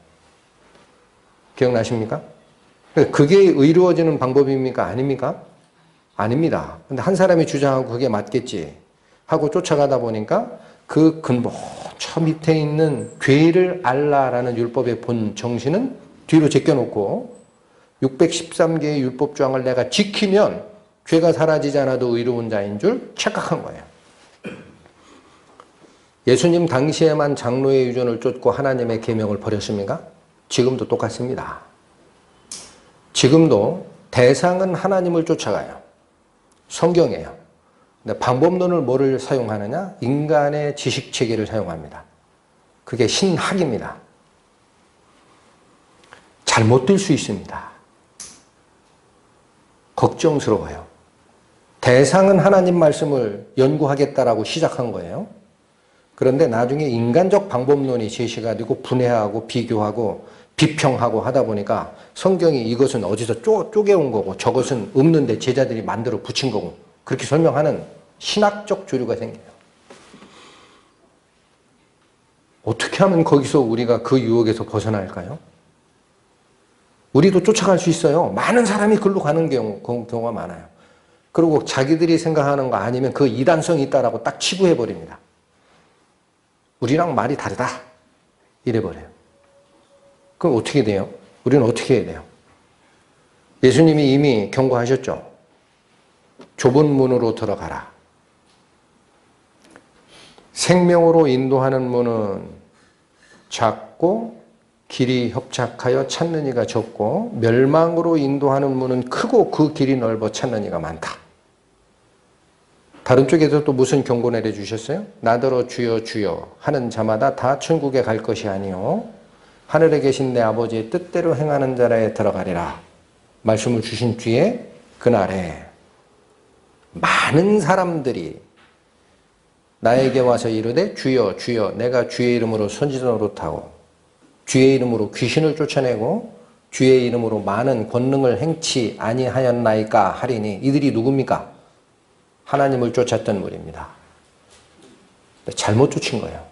기억나십니까? 그게 의로워지는 방법입니까? 아닙니까? 아닙니다. 근데 한 사람이 주장하고 그게 맞겠지 하고 쫓아가다 보니까 그 근본 저 밑에 있는 죄를 알라라는 율법의 본 정신은 뒤로 제껴놓고 613개의 율법조항을 내가 지키면 죄가 사라지지 않아도 의로운 자인 줄 착각한 거예요. 예수님 당시에만 장로의 유전을 쫓고 하나님의 계명을 버렸습니까? 지금도 똑같습니다. 지금도 대상은 하나님을 쫓아가요. 성경이에요. 근데 방법론을 뭐를 사용하느냐? 인간의 지식체계를 사용합니다. 그게 신학입니다. 잘못될 수 있습니다. 걱정스러워요. 대상은 하나님 말씀을 연구하겠다라고 시작한 거예요. 그런데 나중에 인간적 방법론이 제시가 되고 분해하고 비교하고 비평하고 하다 보니까 성경이 이것은 어디서 쪼개온 거고 저것은 없는데 제자들이 만들어 붙인 거고 그렇게 설명하는 신학적 조류가 생겨요. 어떻게 하면 거기서 우리가 그 유혹에서 벗어날까요? 우리도 쫓아갈 수 있어요. 많은 사람이 글로 가는 경우가 많아요. 그리고 자기들이 생각하는 거 아니면 그 이단성이 있다라고 딱 치부해버립니다. 우리랑 말이 다르다. 이래버려요. 그럼 어떻게 돼요? 우리는 어떻게 해야 돼요? 예수님이 이미 경고하셨죠. 좁은 문으로 들어가라. 생명으로 인도하는 문은 작고 길이 협착하여 찾는 이가 적고 멸망으로 인도하는 문은 크고 그 길이 넓어 찾는 이가 많다. 다른 쪽에서 또 무슨 경고 내려주셨어요? 나더러 주여 주여 하는 자마다 다 천국에 갈 것이 아니요 하늘에 계신 내 아버지의 뜻대로 행하는 자라에 들어가리라. 말씀을 주신 뒤에 그날에 많은 사람들이 나에게 와서 이르되 주여 주여 내가 주의 이름으로 선지자 노릇하고 주의 이름으로 귀신을 쫓아내고 주의 이름으로 많은 권능을 행치 아니하였나이까 하리니 이들이 누굽니까? 하나님을 쫓았던 무리입니다. 잘못 쫓은 거예요.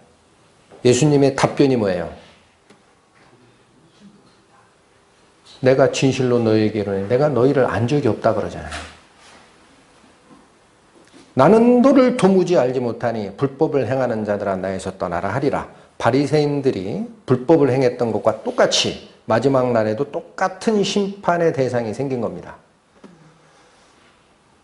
예수님의 답변이 뭐예요? 내가 진실로 너희에게 이르노니 내가 너희를 안 적이 없다 그러잖아요. 나는 너를 도무지 알지 못하니 불법을 행하는 자들아 나에서 떠나라 하리라. 바리새인들이 불법을 행했던 것과 똑같이 마지막 날에도 똑같은 심판의 대상이 생긴 겁니다.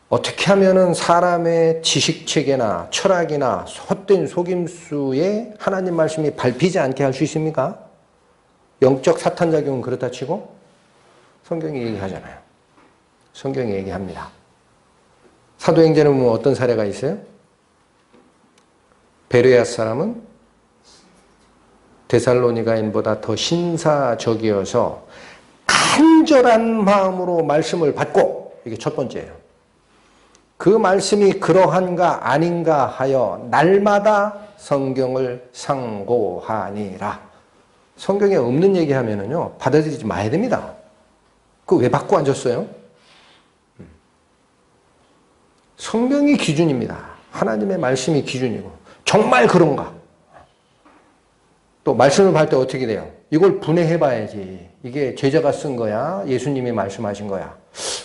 어떻게 하면은 사람의 지식체계나 철학이나 헛된 속임수에 하나님 말씀이 밟히지 않게 할 수 있습니까? 영적 사탄작용은 그렇다 치고 성경이 얘기하잖아요. 성경이 얘기합니다. 사도행전에 보면 어떤 사례가 있어요? 베레아 사람은 데살로니가인보다 더 신사적이어서 간절한 마음으로 말씀을 받고, 이게 첫 번째예요. 그 말씀이 그러한가 아닌가 하여 날마다 성경을 상고하니라. 성경에 없는 얘기하면은요, 받아들이지 마야 됩니다. 그거 왜 받고 앉았어요? 성경이 기준입니다. 하나님의 말씀이 기준이고. 정말 그런가? 또 말씀을 받을 때 어떻게 돼요? 이걸 분해해 봐야지. 이게 제자가 쓴 거야? 예수님이 말씀하신 거야?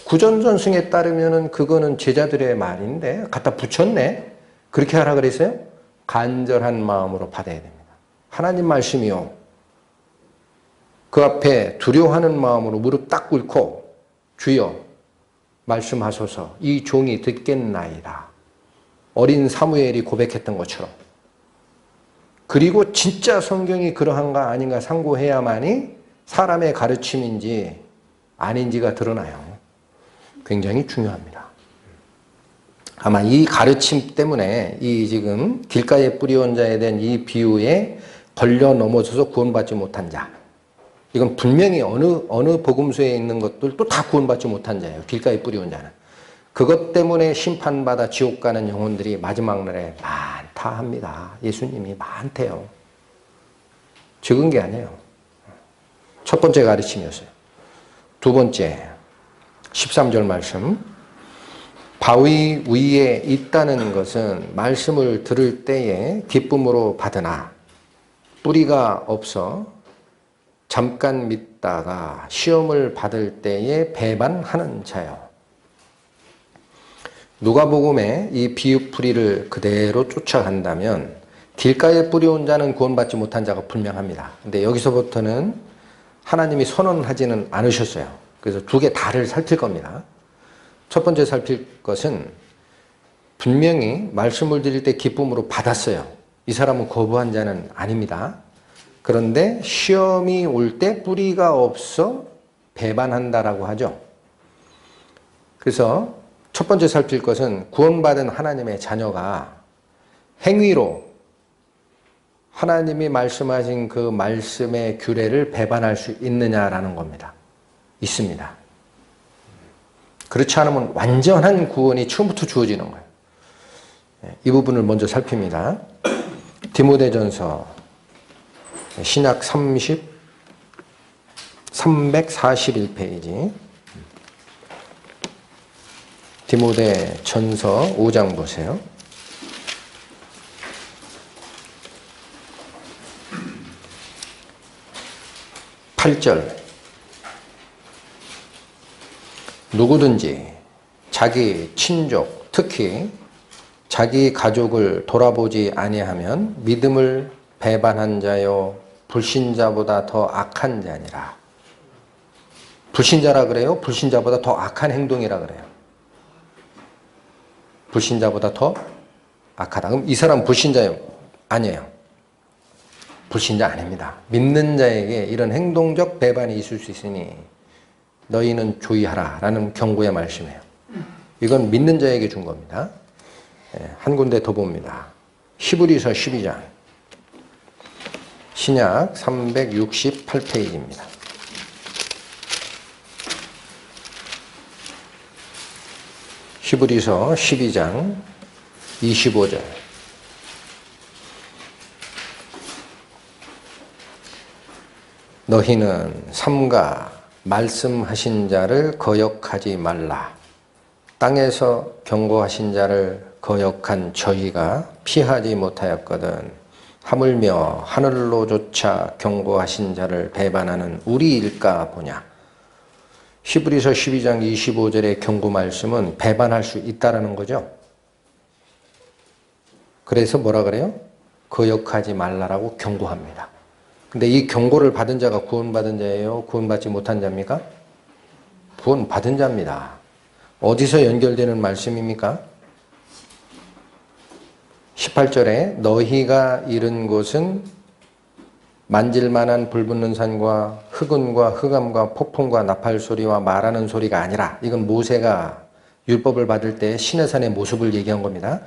구전전승에 따르면은 그거는 제자들의 말인데 갖다 붙였네? 그렇게 하라 그랬어요? 간절한 마음으로 받아야 됩니다. 하나님 말씀이요. 그 앞에 두려워하는 마음으로 무릎 딱 꿇고 주여 말씀하소서 이 종이 듣겠나이다. 어린 사무엘이 고백했던 것처럼. 그리고 진짜 성경이 그러한가 아닌가 상고해야만이 사람의 가르침인지 아닌지가 드러나요. 굉장히 중요합니다. 아마 이 가르침 때문에 이 지금 길가에 뿌리온 자에 대한 이 비유에 걸려 넘어져서 구원받지 못한 자. 이건 분명히 어느 복음서에 있는 것들도 다 구원받지 못한 자예요. 길가에 뿌리온 자는. 그것 때문에 심판받아 지옥 가는 영혼들이 마지막 날에 많다 합니다. 예수님이 많대요. 적은 게 아니에요. 첫 번째 가르침이었어요. 두 번째 13절 말씀. 바위 위에 있다는 것은 말씀을 들을 때에 기쁨으로 받으나 뿌리가 없어 잠깐 믿다가 시험을 받을 때에 배반하는 자요. 누가복음에 이 비유풀이를 그대로 쫓아간다면 길가에 뿌려온 자는 구원받지 못한 자가 분명합니다. 근데 여기서부터는 하나님이 선언하지는 않으셨어요. 그래서 두 개 다를 살필 겁니다. 첫 번째 살필 것은 분명히 말씀을 드릴 때 기쁨으로 받았어요. 이 사람은 거부한 자는 아닙니다. 그런데 시험이 올 때 뿌리가 없어 배반한다라고 하죠. 그래서 첫 번째 살필 것은 구원받은 하나님의 자녀가 행위로 하나님이 말씀하신 그 말씀의 규례를 배반할 수 있느냐라는 겁니다. 있습니다. 그렇지 않으면 완전한 구원이 처음부터 주어지는 거예요. 이 부분을 먼저 살핍니다. 디모데전서 신약 341페이지 디모데전서 5장 보세요. 8절 누구든지 자기 친족, 특히 자기 가족을 돌아보지 아니하면 믿음을 배반한 자요 불신자보다 더 악한 자니라. 불신자라 그래요? 불신자보다 더 악한 행동이라 그래요? 불신자보다 더 악하다. 그럼 이 사람 불신자예요? 아니에요. 불신자 아닙니다. 믿는 자에게 이런 행동적 배반이 있을 수 있으니 너희는 주의하라 라는 경고의 말씀이에요. 이건 믿는 자에게 준 겁니다. 한 군데 더 봅니다. 히브리서 12장 신약 368페이지입니다. 히브리서 12장 25절 너희는 삼가 말씀하신 자를 거역하지 말라. 땅에서 경고하신 자를 거역한 저희가 피하지 못하였거든 하물며 하늘로조차 경고하신 자를 배반하는 우리일까 보냐. 히브리서 12장 25절의 경고 말씀은 배반할 수 있다라는 거죠. 그래서 뭐라 그래요? 거역하지 말라라고 경고합니다. 근데 이 경고를 받은 자가 구원받은 자예요? 구원받지 못한 자입니까? 구원받은 자입니다. 어디서 연결되는 말씀입니까? 18절에 너희가 이른 곳은 만질만한 불붙는 산과 흑운과 흑암과 폭풍과 나팔 소리와 말하는 소리가 아니라, 이건 모세가 율법을 받을 때 시내산의 모습을 얘기한 겁니다.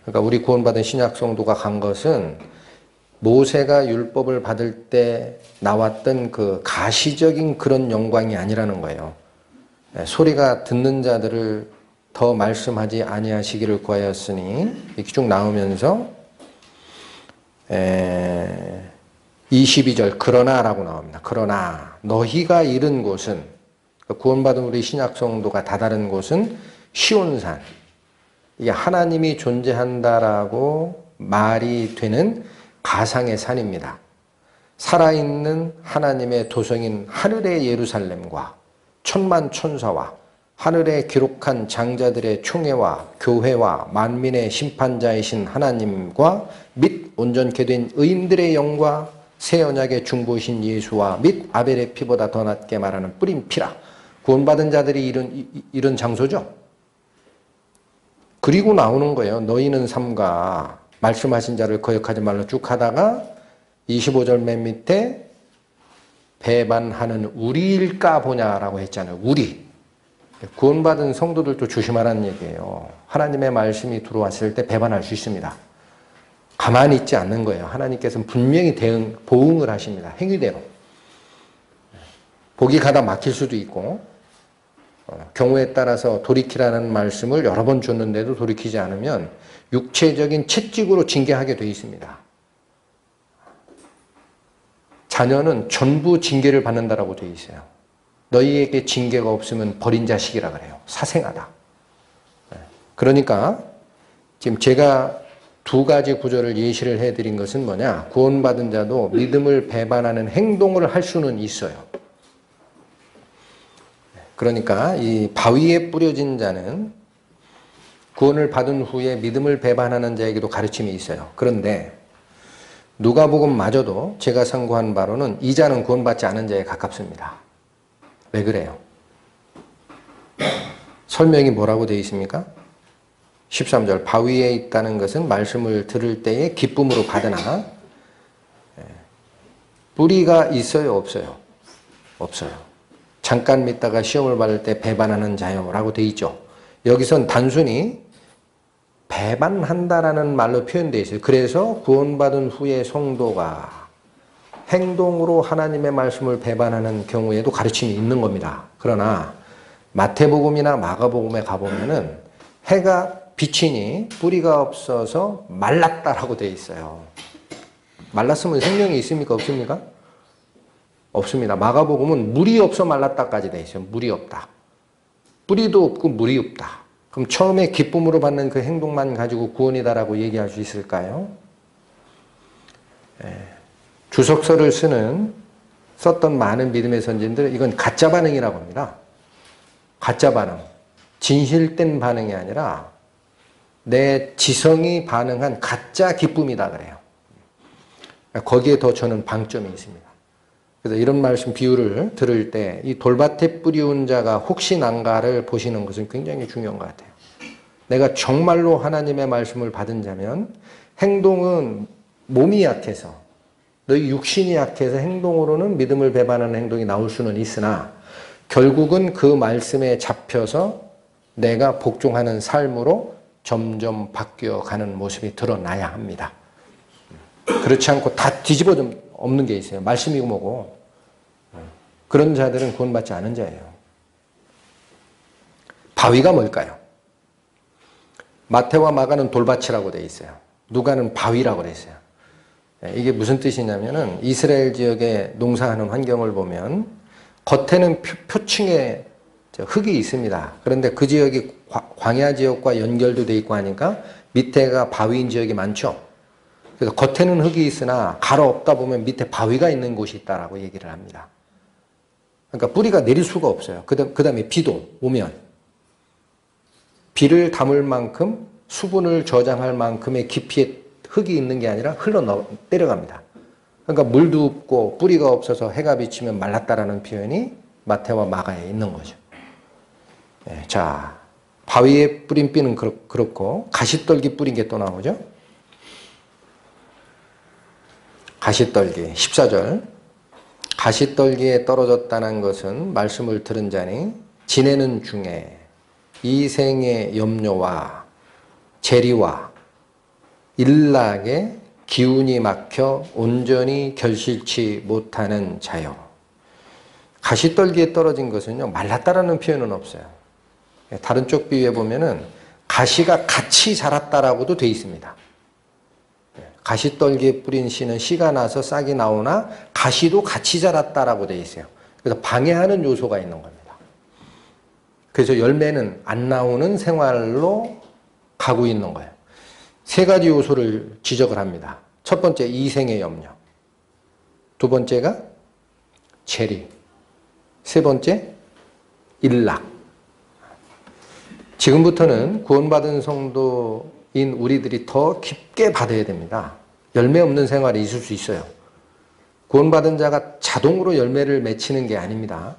그러니까 우리 구원받은 신약 성도가 간 것은 모세가 율법을 받을 때 나왔던 그 가시적인 그런 영광이 아니라는 거예요. 소리가 듣는 자들을 더 말씀하지 아니하시기를 구하였으니, 이렇게 쭉 나오면서 22절 그러나 라고 나옵니다. 그러나 너희가 이른 곳은, 구원받은 우리 신약 성도가 다다른 곳은 시온산, 이게 하나님이 존재한다라고 말이 되는 가상의 산입니다. 살아있는 하나님의 도성인 하늘의 예루살렘과 천만 천사와 하늘에 기록한 장자들의 총회와 교회와 만민의 심판자이신 하나님과 및 온전케 된 의인들의 영과 새 언약의 중보이신 예수와 및 아벨의 피보다 더 낫게 말하는 뿌린 피라. 구원받은 자들이 이런 장소죠. 그리고 나오는 거예요. 너희는 삼가 말씀하신 자를 거역하지 말라 쭉 하다가 25절 맨 밑에 배반하는 우리일까 보냐라고 했잖아요. 우리. 구원받은 성도들도 조심하라는 얘기예요. 하나님의 말씀이 들어왔을 때 배반할 수 있습니다. 가만히 있지 않는 거예요. 하나님께서는 분명히 보응을 하십니다. 행위대로. 복이 가다 막힐 수도 있고, 경우에 따라서 돌이키라는 말씀을 여러 번 줬는데도 돌이키지 않으면 육체적인 채찍으로 징계하게 되어 있습니다. 자녀는 전부 징계를 받는다라고 되어 있어요. 너희에게 징계가 없으면 버린 자식이라 그래요. 사생하다. 그러니까 지금 제가 두 가지 구절을 예시를 해드린 것은 뭐냐? 구원받은 자도 믿음을 배반하는 행동을 할 수는 있어요. 그러니까 이 바위에 뿌려진 자는 구원을 받은 후에 믿음을 배반하는 자에게도 가르침이 있어요. 그런데 누가복음마저도 제가 상고한 바로는 이 자는 구원받지 않은 자에 가깝습니다. 왜 그래요? 설명이 뭐라고 되어 있습니까? 13절 바위에 있다는 것은 말씀을 들을 때에 기쁨으로 받으나 뿌리가 있어요? 없어요? 없어요. 잠깐 믿다가 시험을 받을 때 배반하는 자요 라고 되어 있죠. 여기선 단순히 배반한다라는 말로 표현되어 있어요. 그래서 구원받은 후에 성도가 행동으로 하나님의 말씀을 배반하는 경우에도 가르침이 있는 겁니다. 그러나 마태복음이나 마가복음에 가보면은 해가 비치니 뿌리가 없어서 말랐다라고 되어 있어요. 말랐으면 생명이 있습니까? 없습니까? 없습니다. 마가복음은 물이 없어 말랐다까지 되어 있어요. 물이 없다. 뿌리도 없고 물이 없다. 그럼 처음에 기쁨으로 받는 그 행동만 가지고 구원이다라고 얘기할 수 있을까요? 주석서를 썼던 많은 믿음의 선진들은 이건 가짜 반응이라고 합니다. 가짜 반응. 진실된 반응이 아니라 내 지성이 반응한 가짜 기쁨이다 그래요. 거기에 더 저는 방점이 있습니다. 그래서 이런 말씀 비유를 들을 때 이 돌밭에 뿌리운 자가 혹시 난가를 보시는 것은 굉장히 중요한 것 같아요. 내가 정말로 하나님의 말씀을 받은 자면 행동은 몸이 약해서 너희 육신이 약해서 행동으로는 믿음을 배반하는 행동이 나올 수는 있으나 결국은 그 말씀에 잡혀서 내가 복종하는 삶으로 점점 바뀌어가는 모습이 드러나야 합니다. 그렇지 않고 다 뒤집어 없는 게 있어요. 말씀이고 뭐고. 그런 자들은 구원받지 않은 자예요. 바위가 뭘까요? 마태와 마가는 돌밭이라고 되어 있어요. 누가는 바위라고 되어 있어요. 이게 무슨 뜻이냐면은 이스라엘 지역에 농사하는 환경을 보면 겉에는 표층에 흙이 있습니다. 그런데 그 지역이 광야 지역과 연결도 돼 있고 하니까 밑에가 바위인 지역이 많죠. 그래서 겉에는 흙이 있으나 가로 없다 보면 밑에 바위가 있는 곳이 있다라고 얘기를 합니다. 그러니까 뿌리가 내릴 수가 없어요. 그 다음에 비도 오면 비를 담을 만큼 수분을 저장할 만큼의 깊이의 흙이 있는 게 아니라 내려갑니다. 그러니까 물도 없고 뿌리가 없어서 해가 비치면 말랐다라는 표현이 마태와 마가에 있는 거죠. 네, 자, 바위에 뿌린 삐는 그렇고 가시떨기 뿌린 게 또 나오죠. 가시떨기 14절 가시떨기에 떨어졌다는 것은 말씀을 들은 자니 지내는 중에 이 생의 염려와 재리와 일락에 기운이 막혀 온전히 결실치 못하는 자요. 가시떨기에 떨어진 것은요, 말랐다라는 표현은 없어요. 다른 쪽 비유에 보면은 가시가 같이 자랐다라고도 돼 있습니다. 가시떨기에 뿌린 씨는 씨가 나서 싹이 나오나 가시도 같이 자랐다라고 돼 있어요. 그래서 방해하는 요소가 있는 겁니다. 그래서 열매는 안 나오는 생활로 가고 있는 거예요. 세 가지 요소를 지적을 합니다. 첫 번째, 이생의 염려. 두 번째가 재리. 세 번째, 일락. 지금부터는 구원받은 성도인 우리들이 더 깊게 받아야 됩니다. 열매 없는 생활이 있을 수 있어요. 구원받은 자가 자동으로 열매를 맺히는 게 아닙니다.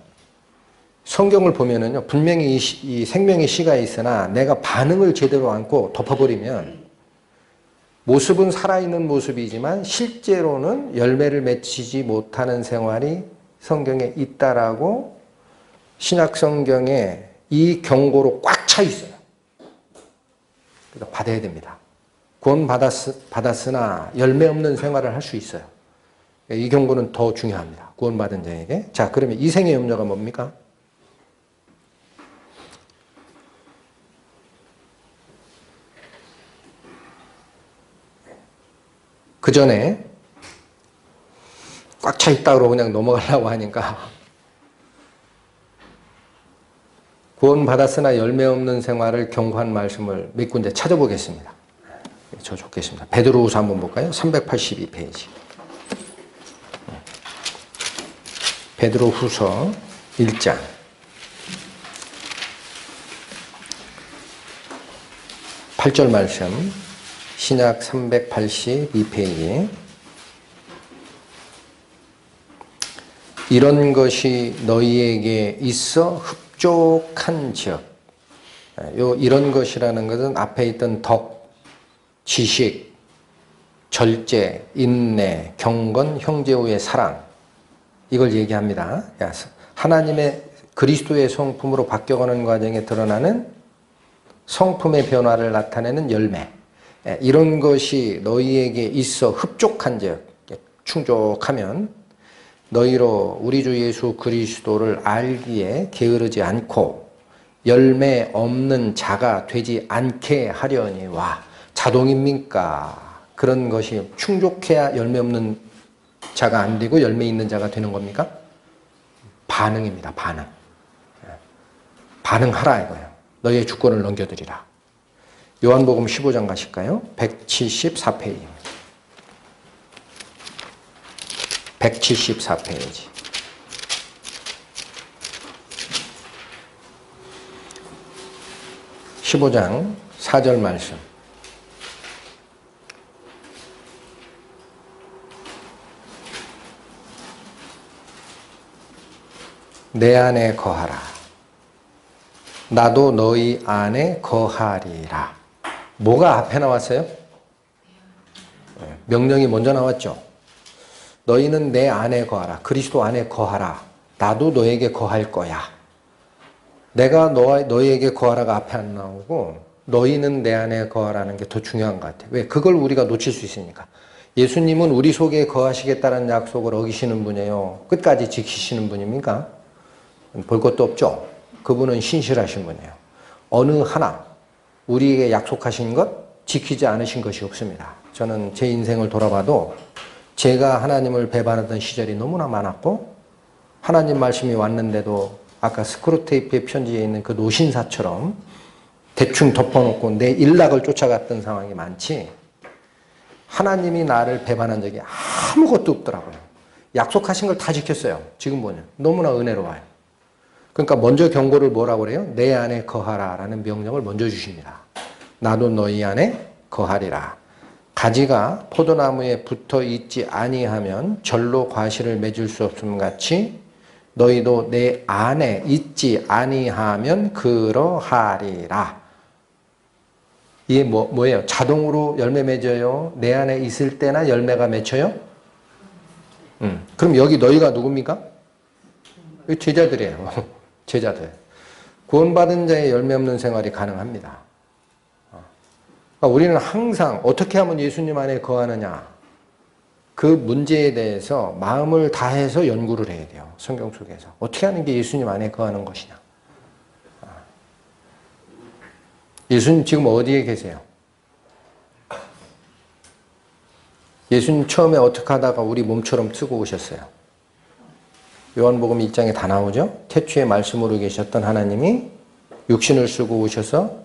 성경을 보면은요, 분명히 이 생명의 씨가 있으나 내가 반응을 제대로 않고 덮어버리면 모습은 살아있는 모습이지만 실제로는 열매를 맺히지 못하는 생활이 성경에 있다라고 신약 성경에 이 경고로 꽉 차 있어요. 그러니까 받아야 됩니다. 구원 받았으나 열매 없는 생활을 할 수 있어요. 이 경고는 더 중요합니다. 구원받은 자에게. 자, 그러면 이생의 염려가 뭡니까? 그 전에 꽉 차 있다고 그냥 넘어가려고 하니까 구원받았으나 열매 없는 생활을 경고한 말씀을 몇 군데 찾아보겠습니다. 저 좋겠습니다. 베드로후서 한번 볼까요? 382페이지. 베드로후서 1장. (8절) 말씀. 신약 382페이지. 이런 것이 너희에게 있어 흡족한즉. 이런 것이라는 것은 앞에 있던 덕, 지식, 절제, 인내, 경건, 형제후의 사랑, 이걸 얘기합니다. 하나님의 그리스도의 성품으로 바뀌어가는 과정에 드러나는 성품의 변화를 나타내는 열매, 이런 것이 너희에게 있어 흡족한즉, 충족하면 너희로 우리 주 예수 그리스도를 알기에 게으르지 않고 열매 없는 자가 되지 않게 하려니와. 자동입니까? 그런 것이 충족해야 열매 없는 자가 안 되고 열매 있는 자가 되는 겁니까? 반응입니다. 반응. 반응하라 이거예요. 너희의 주권을 넘겨드리라. 요한복음 15장 가실까요? 174페이지. 174페이지. (15장) 4절 말씀. 내 안에 거하라. 나도 너희 안에 거하리라. 뭐가 앞에 나왔어요? 명령이 먼저 나왔죠. 너희는 내 안에 거하라. 그리스도 안에 거하라. 나도 너에게 거할 거야. 내가 너희에게 거하라가 앞에 안 나오고 너희는 내 안에 거하라는 게 더 중요한 것 같아요. 왜? 그걸 우리가 놓칠 수 있으니까. 예수님은 우리 속에 거하시겠다는 약속을 어기시는 분이에요. 끝까지 지키시는 분입니까? 볼 것도 없죠. 그분은 신실하신 분이에요. 어느 하나 우리에게 약속하신 것 지키지 않으신 것이 없습니다. 저는 제 인생을 돌아봐도 제가 하나님을 배반하던 시절이 너무나 많았고 하나님 말씀이 왔는데도 아까 스크루테이프의 편지에 있는 그 노신사처럼 대충 덮어놓고 내 일락을 쫓아갔던 상황이 많지, 하나님이 나를 배반한 적이 아무것도 없더라고요. 약속하신 걸 다 지켰어요. 지금 보면 너무나 은혜로워요. 그러니까 먼저 경고를 뭐라고 그래요? 내 안에 거하라 라는 명령을 먼저 주십니다. 나도 너희 안에 거하리라. 가지가 포도나무에 붙어 있지 아니하면 절로 과실을 맺을 수 없음 같이 너희도 내 안에 있지 아니하면 그러하리라. 이게 뭐예요? 자동으로 열매 맺어요? 내 안에 있을 때나 열매가 맺혀요? 그럼 여기 너희가 누굽니까? 제자들이에요. 제자들. 구원받은 자의 열매 없는 생활이 가능합니다. 그러니까 우리는 항상 어떻게 하면 예수님 안에 거하느냐, 그 문제에 대해서 마음을 다해서 연구를 해야 돼요. 성경 속에서. 어떻게 하는 게 예수님 안에 거하는 것이냐. 예수님 지금 어디에 계세요? 예수님 처음에 어떻게 하다가 우리 몸처럼 쓰고 오셨어요? 요한복음 1장에 다 나오죠? 태초에 말씀으로 계셨던 하나님이 육신을 쓰고 오셔서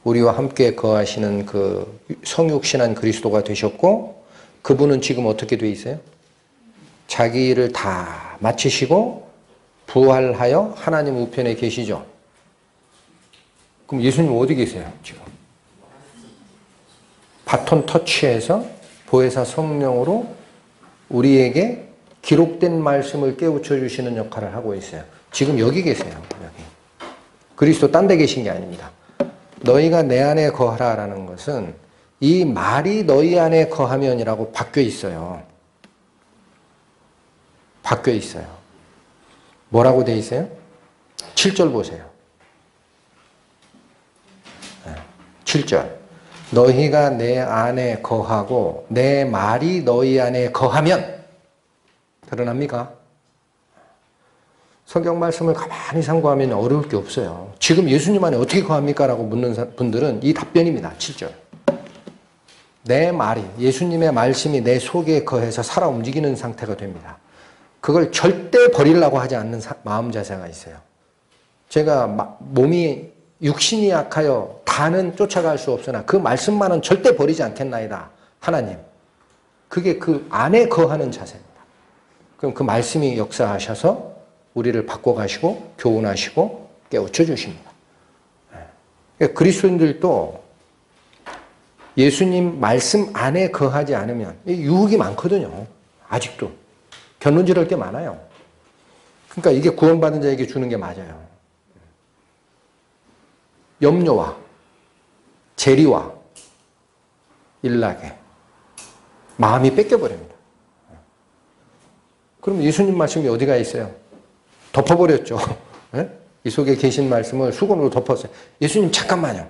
우리와 함께 거하시는 그 성육신한 그리스도가 되셨고, 그분은 지금 어떻게 돼 있어요? 자기 일을 다 마치시고 부활하여 하나님 우편에 계시죠? 그럼 예수님 어디 계세요, 지금? 바톤 터치해서 보혜사 성령으로 우리에게 기록된 말씀을 깨우쳐 주시는 역할을 하고 있어요. 지금 여기 계세요. 여기. 그리스도 딴 데 계신 게 아닙니다. 너희가 내 안에 거하라라는 것은 이 말이 너희 안에 거하면이라고 바뀌어 있어요. 바뀌어 있어요. 뭐라고 돼 있어요? 7절 보세요. 7절. 너희가 내 안에 거하고 내 말이 너희 안에 거하면 드러납니까? 성경 말씀을 가만히 상고하면 어려울 게 없어요. 지금 예수님 안에 어떻게 거합니까? 라고 묻는 분들은 이 답변입니다. 7절. 내 말이, 예수님의 말씀이 내 속에 거해서 살아 움직이는 상태가 됩니다. 그걸 절대 버리려고 하지 않는 마음 자세가 있어요. 제가 몸이 육신이 약하여 다는 쫓아갈 수 없으나 그 말씀만은 절대 버리지 않겠나이다. 하나님. 그게 그 안에 거하는 자세입니다. 그럼 그 말씀이 역사하셔서 우리를 바꿔가시고 교훈하시고 깨우쳐 주십니다. 그리스도인들도 예수님 말씀 안에 거하지 않으면 유혹이 많거든요. 아직도. 견눈질할 게 많아요. 그러니까 이게 구원받은 자에게 주는 게 맞아요. 염려와 재리와 일나게 마음이 뺏겨버립니다. 그럼 예수님 말씀이 어디가 있어요? 덮어버렸죠. 이 속에 계신 말씀을 수건으로 덮었어요. 예수님 잠깐만요.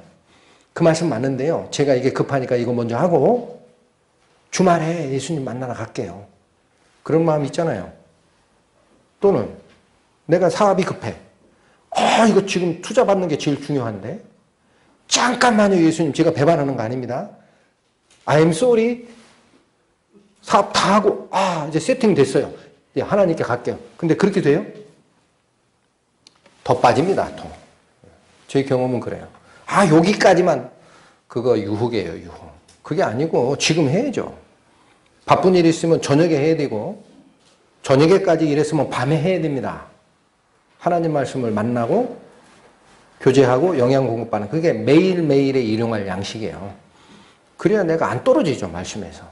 그 말씀 맞는데요. 제가 이게 급하니까 이거 먼저 하고 주말에 예수님 만나러 갈게요. 그런 마음 있잖아요. 또는 내가 사업이 급해. 이거 지금 투자 받는 게 제일 중요한데 잠깐만요 예수님, 제가 배반하는 거 아닙니다. I am sorry. 사업 다 하고 이제 세팅 됐어요. 이제 하나님께 갈게요. 근데 그렇게 돼요? 더 빠집니다. 더. 제 경험은 그래요. 여기까지만. 그거 유혹이에요. 유혹. 그게 아니고 지금 해야죠. 바쁜 일 있으면 저녁에 해야 되고 저녁에까지 일했으면 밤에 해야 됩니다. 하나님 말씀을 만나고 교제하고 영양 공급받는, 그게 매일매일의 일용할 양식이에요. 그래야 내가 안 떨어지죠, 말씀에서.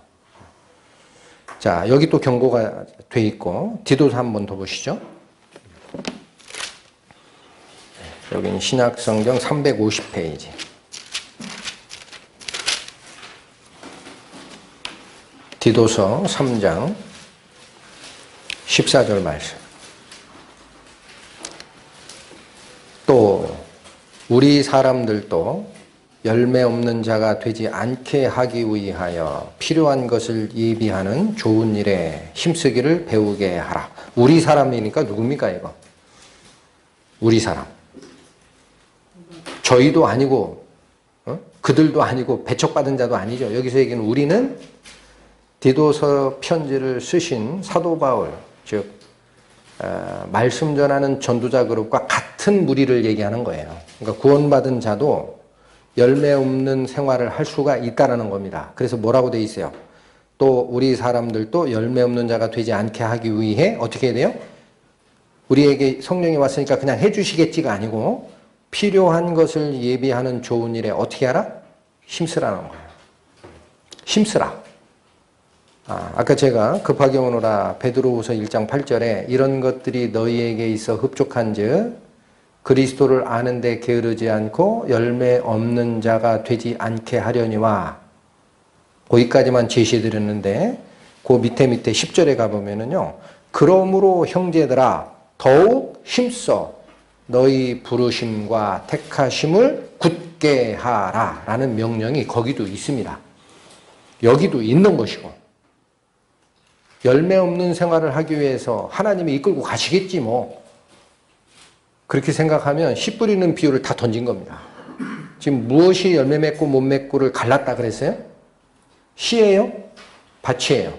자, 여기 또 경고가 돼 있고 디도서 한 번 더 보시죠. 여기는 신약성경 350페이지. 디도서 3장 14절 말씀. 또 우리 사람들도 열매 없는 자가 되지 않게 하기 위하여 필요한 것을 예비하는 좋은 일에 힘쓰기를 배우게 하라. 우리 사람이니까 누굽니까 이거? 우리 사람. 저희도 아니고 그들도 아니고 배척받은 자도 아니죠. 여기서 얘기는 우리는 디도서 편지를 쓰신 사도 바울, 즉 말씀 전하는 전도자 그룹과 같은 무리를 얘기하는 거예요. 그러니까 구원받은 자도 열매 없는 생활을 할 수가 있다라는 겁니다. 그래서 뭐라고 돼 있어요? 또 우리 사람들도 열매 없는 자가 되지 않게 하기 위해 어떻게 해야 돼요? 우리에게 성령이 왔으니까 그냥 해주시겠지가 아니고 필요한 것을 예비하는 좋은 일에 어떻게 하라? 힘쓰라는 거예요. 힘쓰라. 아까 제가 급하게 오노라 베드로후서 1장 8절에 이런 것들이 너희에게 있어 흡족한즉 그리스도를 아는데 게으르지 않고 열매 없는 자가 되지 않게 하려니와 거기까지만 제시해드렸는데 그 밑에 10절에 가보면은요. 그러므로 형제들아 더욱 힘써 너희 부르심과 택하심을 굳게 하라 라는 명령이 거기도 있습니다. 여기도 있는 것이고 열매 없는 생활을 하기 위해서 하나님이 이끌고 가시겠지 뭐 그렇게 생각하면 씨 뿌리는 비유를 다 던진 겁니다. 지금 무엇이 열매 맺고 못 맺고를 갈랐다 그랬어요? 씨예요? 밭이에요?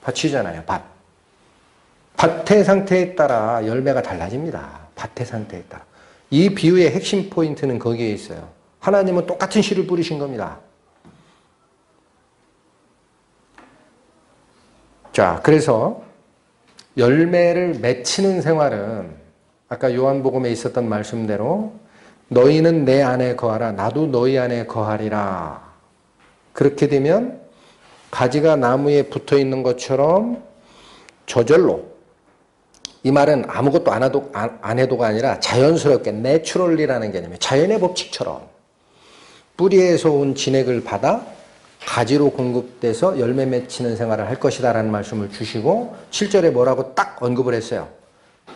밭이잖아요. 밭. 밭의 상태에 따라 열매가 달라집니다. 밭의 상태에 따라. 이 비유의 핵심 포인트는 거기에 있어요. 하나님은 똑같은 씨를 뿌리신 겁니다. 자, 그래서 열매를 맺히는 생활은 아까 요한복음에 있었던 말씀대로 너희는 내 안에 거하라 나도 너희 안에 거하리라. 그렇게 되면 가지가 나무에 붙어 있는 것처럼 저절로 이 말은 아무것도 안 해도가 아니라 자연스럽게 내추럴리라는 개념이에요. 자연의 법칙처럼 뿌리에서 온 진액을 받아 가지로 공급돼서 열매 맺히는 생활을 할 것이다 라는 말씀을 주시고 7절에 뭐라고 딱 언급을 했어요.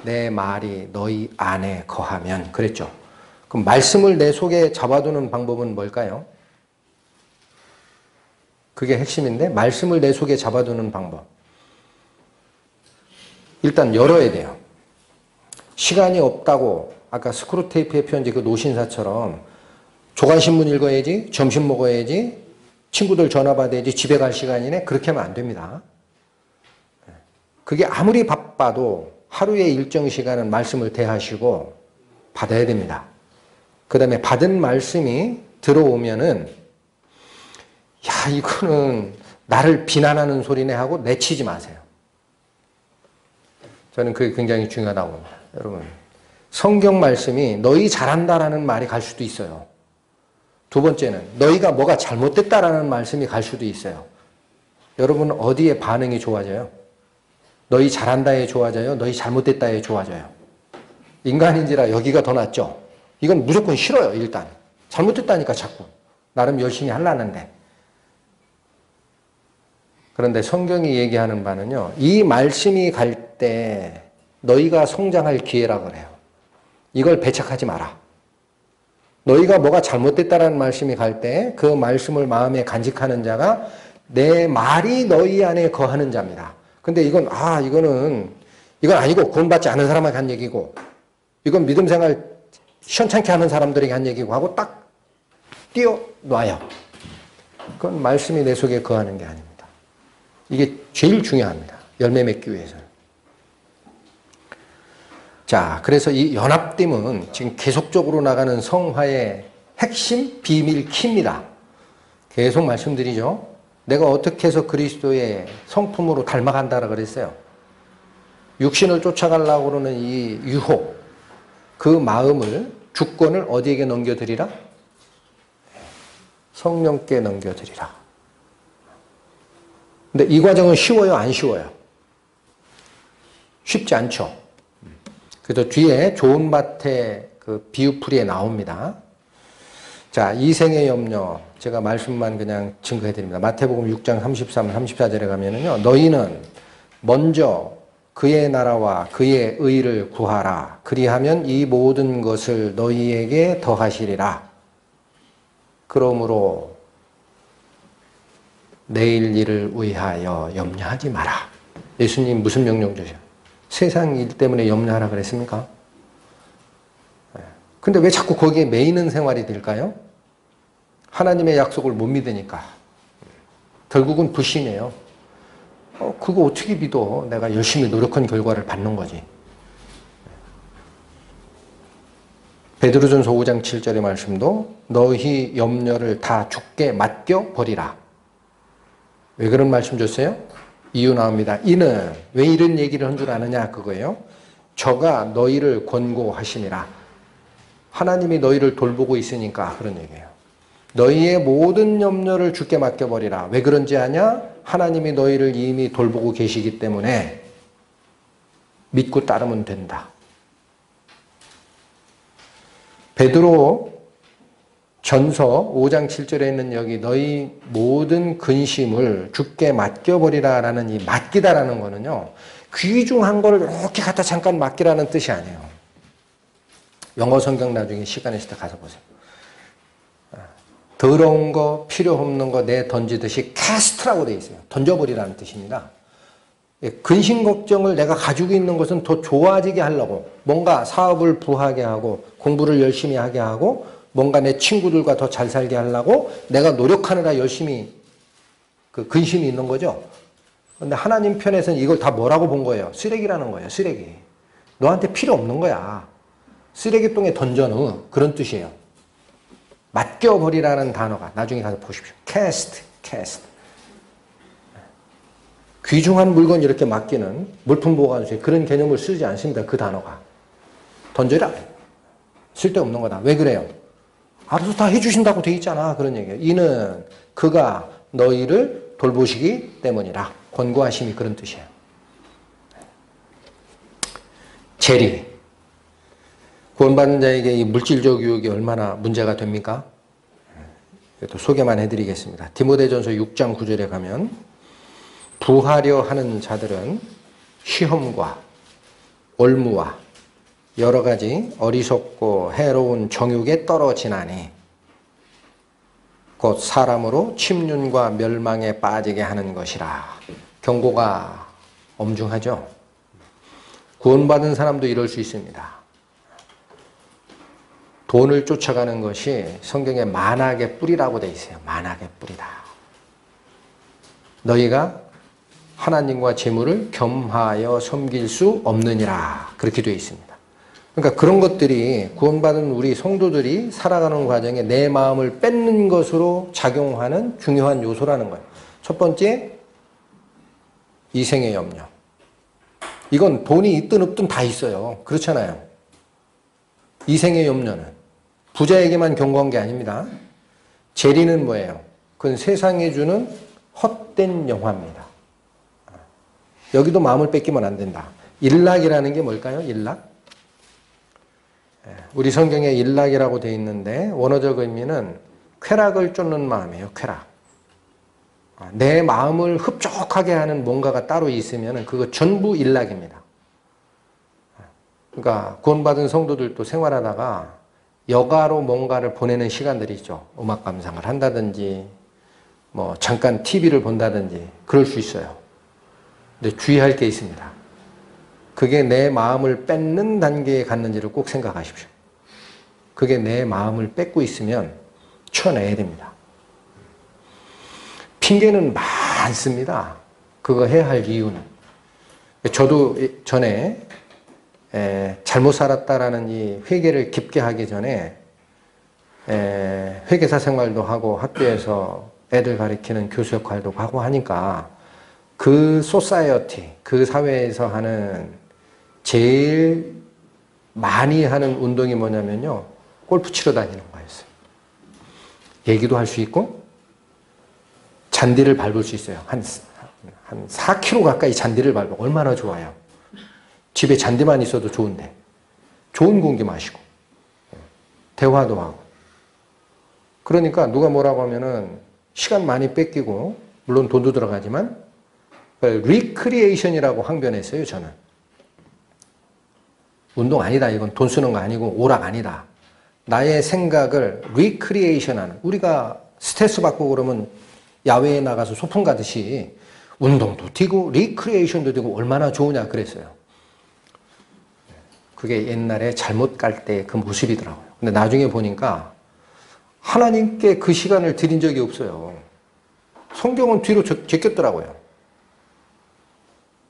내 말이 너희 안에 거하면 그랬죠. 그럼 말씀을 내 속에 잡아두는 방법은 뭘까요? 그게 핵심인데 말씀을 내 속에 잡아두는 방법. 일단 열어야 돼요. 시간이 없다고 아까 스크루테이프에 표현지 그 노신사처럼 조간신문 읽어야지 점심 먹어야지 친구들 전화 받아야지 집에 갈 시간이네 그렇게 하면 안 됩니다. 그게 아무리 바빠도 하루의 일정 시간은 말씀을 대하시고 받아야 됩니다. 그 다음에 받은 말씀이 들어오면은 야 이거는 나를 비난하는 소리네 하고 내치지 마세요. 저는 그게 굉장히 중요하다고 봅니다. 여러분 성경 말씀이 너희 잘한다라는 말이 갈 수도 있어요. 두 번째는 너희가 뭐가 잘못됐다라는 말씀이 갈 수도 있어요. 여러분 어디에 반응이 좋아져요? 너희 잘한다에 좋아져요? 너희 잘못됐다에 좋아져요? 인간인지라 여기가 더 낫죠? 이건 무조건 싫어요. 일단 잘못됐다니까 자꾸 나름 열심히 하려는데 그런데 성경이 얘기하는 바는요. 이 말씀이 갈 때 너희가 성장할 기회라 그래요. 이걸 배척하지 마라. 너희가 뭐가 잘못됐다라는 말씀이 갈 때 그 말씀을 마음에 간직하는 자가 내 말이 너희 안에 거하는 자입니다. 근데 이건 이건 아니고 구원받지 않은 사람에게 한 얘기고 이건 믿음 생활 시원찮게 하는 사람들에게 한 얘기고 하고 딱 띄워놔요. 그건 말씀이 내 속에 거하는 게 아닙니다. 이게 제일 중요합니다. 열매 맺기 위해서는. 자, 그래서 이 연합됨은 지금 계속적으로 나가는 성화의 핵심 비밀 키입니다. 계속 말씀드리죠. 내가 어떻게 해서 그리스도의 성품으로 닮아간다라 그랬어요. 육신을 쫓아가려고 그러는 이 유혹, 그 마음을 주권을 어디에게 넘겨드리라? 성령께 넘겨드리라. 근데 이 과정은 쉬워요? 안 쉬워요? 쉽지 않죠. 그래서 뒤에 좋은 밭의 그 비유풀이에 나옵니다. 자, 이생의 염려. 제가 말씀만 그냥 증거해 드립니다. 마태복음 6장 33, 34절에 가면은요. 너희는 먼저 그의 나라와 그의 의를 구하라. 그리하면 이 모든 것을 너희에게 더하시리라. 그러므로 내일 일을 위하여 염려하지 마라. 예수님 무슨 명령 주셔요? 세상 일 때문에 염려하라 그랬습니까? 근데 왜 자꾸 거기에 매이는 생활이 될까요? 하나님의 약속을 못 믿으니까. 결국은 불신이에요. 그거 어떻게 믿어? 내가 열심히 노력한 결과를 받는 거지. 베드로전서 5장 7절의 말씀도 너희 염려를 다 주께 맡겨버리라. 왜 그런 말씀 줬어요? 이유 나옵니다. 이는 왜 이런 얘기를 한 줄 아느냐 그거예요. 저가 너희를 권고하심이라. 하나님이 너희를 돌보고 있으니까 그런 얘기예요. 너희의 모든 염려를 주께 맡겨버리라. 왜 그런지 아냐? 하나님이 너희를 이미 돌보고 계시기 때문에 믿고 따르면 된다. 베드로 전서 5장 7절에 있는 여기 너희 모든 근심을 주께 맡겨버리라 라는 이 맡기다라는 거는요, 귀중한 거를 이렇게 갖다 잠깐 맡기라는 뜻이 아니에요. 영어 성경 나중에 시간 있을 때 가서 보세요. 더러운 거, 필요 없는 거 내 던지듯이 캐스트라고 되어 있어요. 던져버리라는 뜻입니다. 근심 걱정을 내가 가지고 있는 것은 더 좋아지게 하려고, 뭔가 사업을 부하게 하고 공부를 열심히 하게 하고 뭔가 내 친구들과 더 잘 살게 하려고 내가 노력하느라 열심히 그 근심이 있는 거죠. 그런데 하나님 편에서는 이걸 다 뭐라고 본 거예요? 쓰레기라는 거예요. 쓰레기. 너한테 필요 없는 거야. 쓰레기통에 던져넣어. 그런 뜻이에요. 맡겨버리라는 단어가 나중에 가서 보십시오. cast. 귀중한 물건 이렇게 맡기는 물품 보관수에 그런 개념을 쓰지 않습니다. 그 단어가. 던져라. 쓸데없는 거다. 왜 그래요? 알아서 다 해주신다고 돼 있잖아. 그런 얘기예요. 이는 그가 너희를 돌보시기 때문이라. 권고하심이 그런 뜻이에요. 재리. 구원받는 자에게 이 물질적 유혹이 얼마나 문제가 됩니까? 또 소개만 해드리겠습니다. 디모데전서 6장 9절에 가면 부하려 하는 자들은 시험과 올무와 여러 가지 어리석고 해로운 정욕에 떨어지나니 곧 사람으로 침륜과 멸망에 빠지게 하는 것이라. 경고가 엄중하죠. 구원받은 사람도 이럴 수 있습니다. 돈을 쫓아가는 것이 성경에 만악의 뿌리라고 되어 있어요. 만악의 뿌리다. 너희가 하나님과 재물을 겸하여 섬길 수 없느니라. 그렇게 되어 있습니다. 그러니까 그런 것들이 구원받은 우리 성도들이 살아가는 과정에 내 마음을 뺏는 것으로 작용하는 중요한 요소라는 거예요. 첫 번째, 이생의 염려. 이건 돈이 있든 없든 다 있어요. 그렇잖아요. 이생의 염려는 부자에게만 경고한 게 아닙니다. 재리는 뭐예요? 그건 세상에 주는 헛된 영화입니다. 여기도 마음을 뺏기면 안 된다. 일락이라는 게 뭘까요? 일락? 우리 성경에 일락이라고 되어 있는데 원어적 의미는 쾌락을 쫓는 마음이에요. 쾌락. 내 마음을 흡족하게 하는 뭔가가 따로 있으면 그거 전부 일락입니다. 그러니까 구원받은 성도들도 생활하다가 여가로 뭔가를 보내는 시간들이 있죠. 음악 감상을 한다든지 뭐 잠깐 TV를 본다든지 그럴 수 있어요. 근데 주의할 게 있습니다. 그게 내 마음을 뺏는 단계에 갔는지를 꼭 생각하십시오. 그게 내 마음을 뺏고 있으면 쳐내야 됩니다. 핑계는 많습니다. 그거 해야 할 이유는. 저도 전에 잘못 살았다라는 이 회개를 깊게 하기 전에 회계사 생활도 하고 학교에서 애들 가르치는 교수 역할도 하고 하니까 그 소사이어티, 그 사회에서 하는 제일 많이 하는 운동이 뭐냐면요. 골프 치러 다니는 거였어요. 얘기도 할 수 있고 잔디를 밟을 수 있어요. 한 4km 가까이 잔디를 밟아. 얼마나 좋아요. 집에 잔디만 있어도 좋은데 좋은 공기 마시고 대화도 하고. 그러니까 누가 뭐라고 하면은 시간 많이 뺏기고 물론 돈도 들어가지만 리크리에이션이라고 항변했어요. 저는. 운동 아니다. 이건 돈 쓰는 거 아니고 오락 아니다. 나의 생각을 리크리에이션하는, 우리가 스트레스 받고 그러면 야외에 나가서 소풍 가듯이 운동도 뛰고 리크리에이션도 되고 얼마나 좋으냐 그랬어요. 그게 옛날에 잘못 갈 때 그 모습이더라고요. 근데 나중에 보니까 하나님께 그 시간을 드린 적이 없어요. 성경은 뒤로 제꼈더라고요.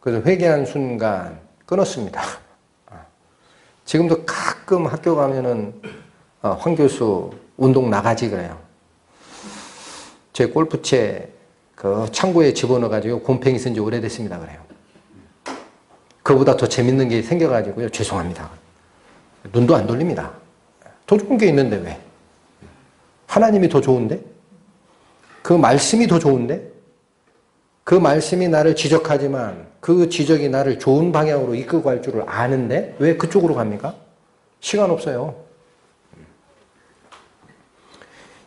그래서 회개한 순간 끊었습니다. 지금도 가끔 학교 가면은 황 교수 운동 나가지 그래요. 제 골프채 그 창고에 집어넣어가지고 곰팡이 쓴 지 오래됐습니다 그래요. 그보다 더 재밌는 게 생겨가지고요. 죄송합니다. 눈도 안 돌립니다. 더 좋은 게 있는데 왜? 하나님이 더 좋은데? 그 말씀이 더 좋은데? 그 말씀이 나를 지적하지만 그 지적이 나를 좋은 방향으로 이끌고 갈 줄을 아는데 왜 그쪽으로 갑니까? 시간 없어요.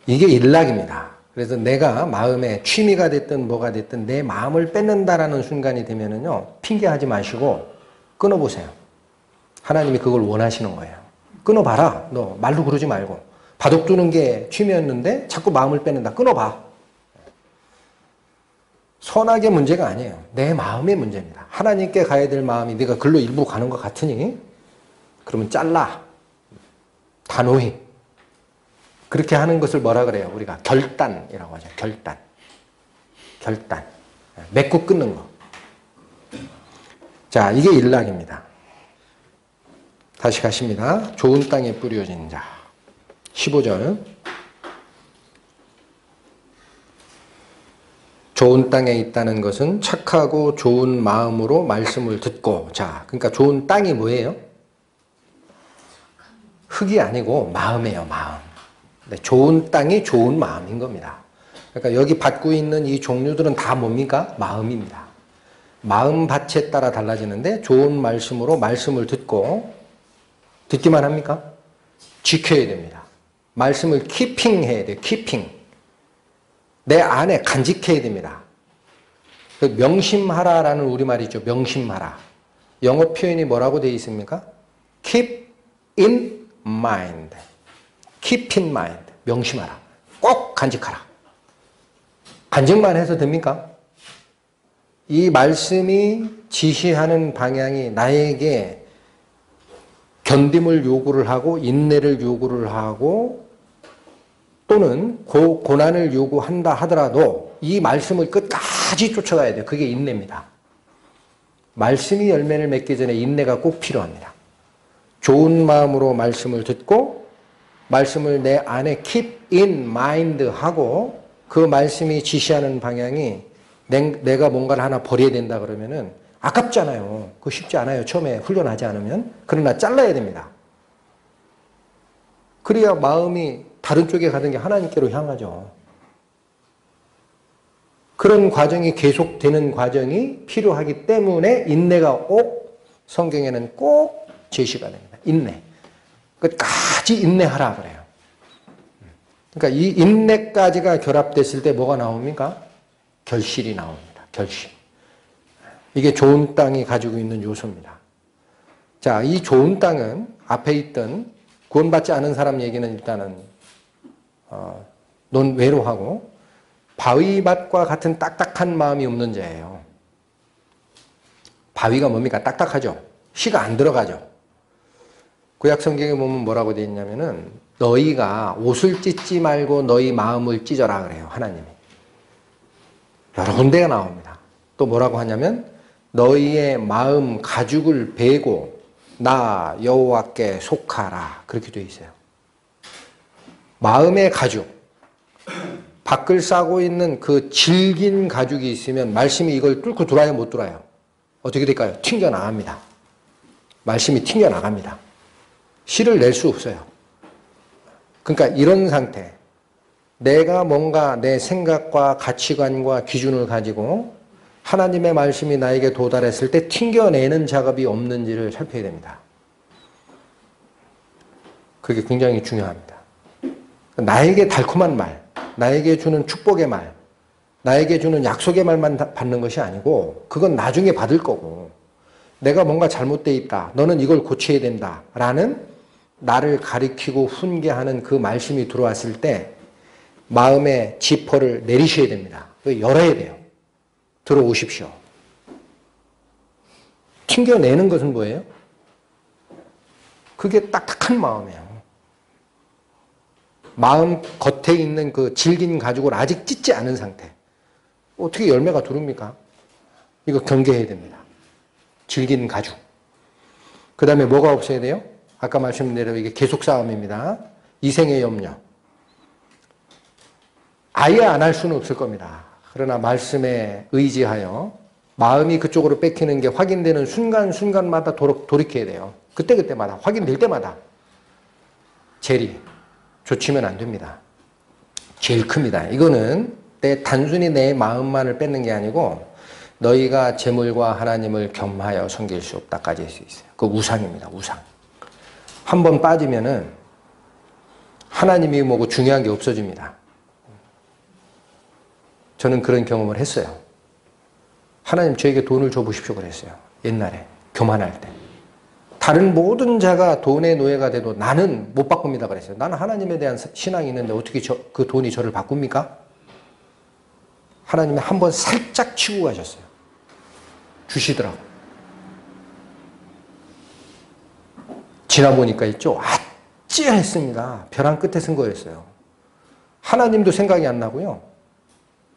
이게 일락입니다. 그래서 내가 마음에 취미가 됐든 뭐가 됐든 내 마음을 뺏는다라는 순간이 되면은요, 핑계하지 마시고 끊어보세요. 하나님이 그걸 원하시는 거예요. 끊어봐라. 너 말로 그러지 말고. 바둑 두는 게 취미였는데 자꾸 마음을 뺏는다. 끊어봐. 선악의 문제가 아니에요. 내 마음의 문제입니다. 하나님께 가야 될 마음이 내가 글로 일부러 가는 것 같으니 그러면 잘라. 단호히. 그렇게 하는 것을 뭐라 그래요? 우리가 결단이라고 하죠. 결단. 결단. 맺고 끊는 거. 자, 이게 일락입니다. 다시 가십니다. 좋은 땅에 뿌려진 자. 15절. 좋은 땅에 있다는 것은 착하고 좋은 마음으로 말씀을 듣고. 자, 그러니까 좋은 땅이 뭐예요? 흙이 아니고 마음이에요, 마음. 좋은 땅이 좋은 마음인 겁니다. 그러니까 여기 받고 있는 이 종류들은 다 뭡니까? 마음입니다. 마음밭에 따라 달라지는데 좋은 말씀으로 말씀을 듣고 듣기만 합니까? 지켜야 됩니다. 말씀을 키핑해야 돼요. 키핑. 내 안에 간직해야 됩니다. 명심하라라는 우리말이죠. 명심하라. 영어 표현이 뭐라고 되어 있습니까? Keep in mind. Keep in mind. 명심하라. 꼭 간직하라. 간직만 해서 됩니까? 이 말씀이 지시하는 방향이 나에게 견딤을 요구를 하고 인내를 요구를 하고 또는 고난을 요구한다 하더라도 이 말씀을 끝까지 쫓아가야 돼요. 그게 인내입니다. 말씀이 열매를 맺기 전에 인내가 꼭 필요합니다. 좋은 마음으로 말씀을 듣고 말씀을 내 안에 keep in mind 하고 그 말씀이 지시하는 방향이 내가 뭔가를 하나 버려야 된다 그러면은 아깝잖아요. 그거 쉽지 않아요. 처음에 훈련하지 않으면. 그러나 잘라야 됩니다. 그래야 마음이 다른 쪽에 가는 게 하나님께로 향하죠. 그런 과정이 계속되는 과정이 필요하기 때문에 인내가 꼭 성경에는 꼭 제시가 됩니다. 인내. 끝까지 인내하라 그래요. 그러니까 이 인내까지가 결합됐을 때 뭐가 나옵니까? 결실이 나옵니다. 결실. 이게 좋은 땅이 가지고 있는 요소입니다. 자, 이 좋은 땅은 앞에 있던 구원받지 않은 사람 얘기는 일단은 논외로 하고 바위밭과 같은 딱딱한 마음이 없는 자예요. 바위가 뭡니까? 딱딱하죠. 씨가 안 들어가죠. 구약 성경에 보면 뭐라고 되어 있냐면은 너희가 옷을 찢지 말고 너희 마음을 찢어라 그래요. 하나님이. 여러 군데가 나옵니다. 또 뭐라고 하냐면 너희의 마음 가죽을 베고 나 여호와께 속하라. 그렇게 되어 있어요. 마음의 가죽. 밖을 싸고 있는 그 질긴 가죽이 있으면 말씀이 이걸 뚫고 들어와요? 못 들어와요? 어떻게 될까요? 튕겨나갑니다. 말씀이 튕겨나갑니다. 씨를 낼 수 없어요. 그러니까 이런 상태. 내가 뭔가 내 생각과 가치관과 기준을 가지고 하나님의 말씀이 나에게 도달했을 때 튕겨내는 작업이 없는지를 살펴야 됩니다. 그게 굉장히 중요합니다. 나에게 달콤한 말, 나에게 주는 축복의 말, 나에게 주는 약속의 말만 받는 것이 아니고 그건 나중에 받을 거고 내가 뭔가 잘못되어 있다. 너는 이걸 고쳐야 된다. 라는 나를 가리키고 훈계하는 그 말씀이 들어왔을 때 마음의 지퍼를 내리셔야 됩니다. 열어야 돼요. 들어오십시오. 튕겨내는 것은 뭐예요? 그게 딱딱한 마음이에요. 마음 겉에 있는 그 질긴 가죽을 아직 찢지 않은 상태. 어떻게 열매가 들어옵니까? 이거 경계해야 됩니다. 질긴 가죽. 그 다음에 뭐가 없어야 돼요? 아까 말씀드린 대로 이게 계속 싸움입니다. 이생의 염려. 아예 안 할 수는 없을 겁니다. 그러나 말씀에 의지하여 마음이 그쪽으로 뺏기는 게 확인되는 순간순간마다 돌이켜야 돼요. 그때그때마다 확인될 때마다 재리 조치면 안 됩니다. 제일 큽니다. 이거는 단순히 내 마음만을 뺏는 게 아니고 너희가 재물과 하나님을 겸하여 섬길 수 없다까지 할 수 있어요. 그 우상입니다. 우상. 한 번 빠지면은 하나님이 뭐고 중요한 게 없어집니다. 저는 그런 경험을 했어요. 하나님 저에게 돈을 줘보십시오 그랬어요. 옛날에 교만할 때. 다른 모든 자가 돈의 노예가 돼도 나는 못 바꿉니다 그랬어요. 나는 하나님에 대한 신앙이 있는데 어떻게 그 돈이 저를 바꿉니까? 하나님이 한 번 살짝 치고 가셨어요. 주시더라고. 지나보니까 있죠. 아찔했습니다. 벼랑 끝에 쓴 거였어요. 하나님도 생각이 안 나고요.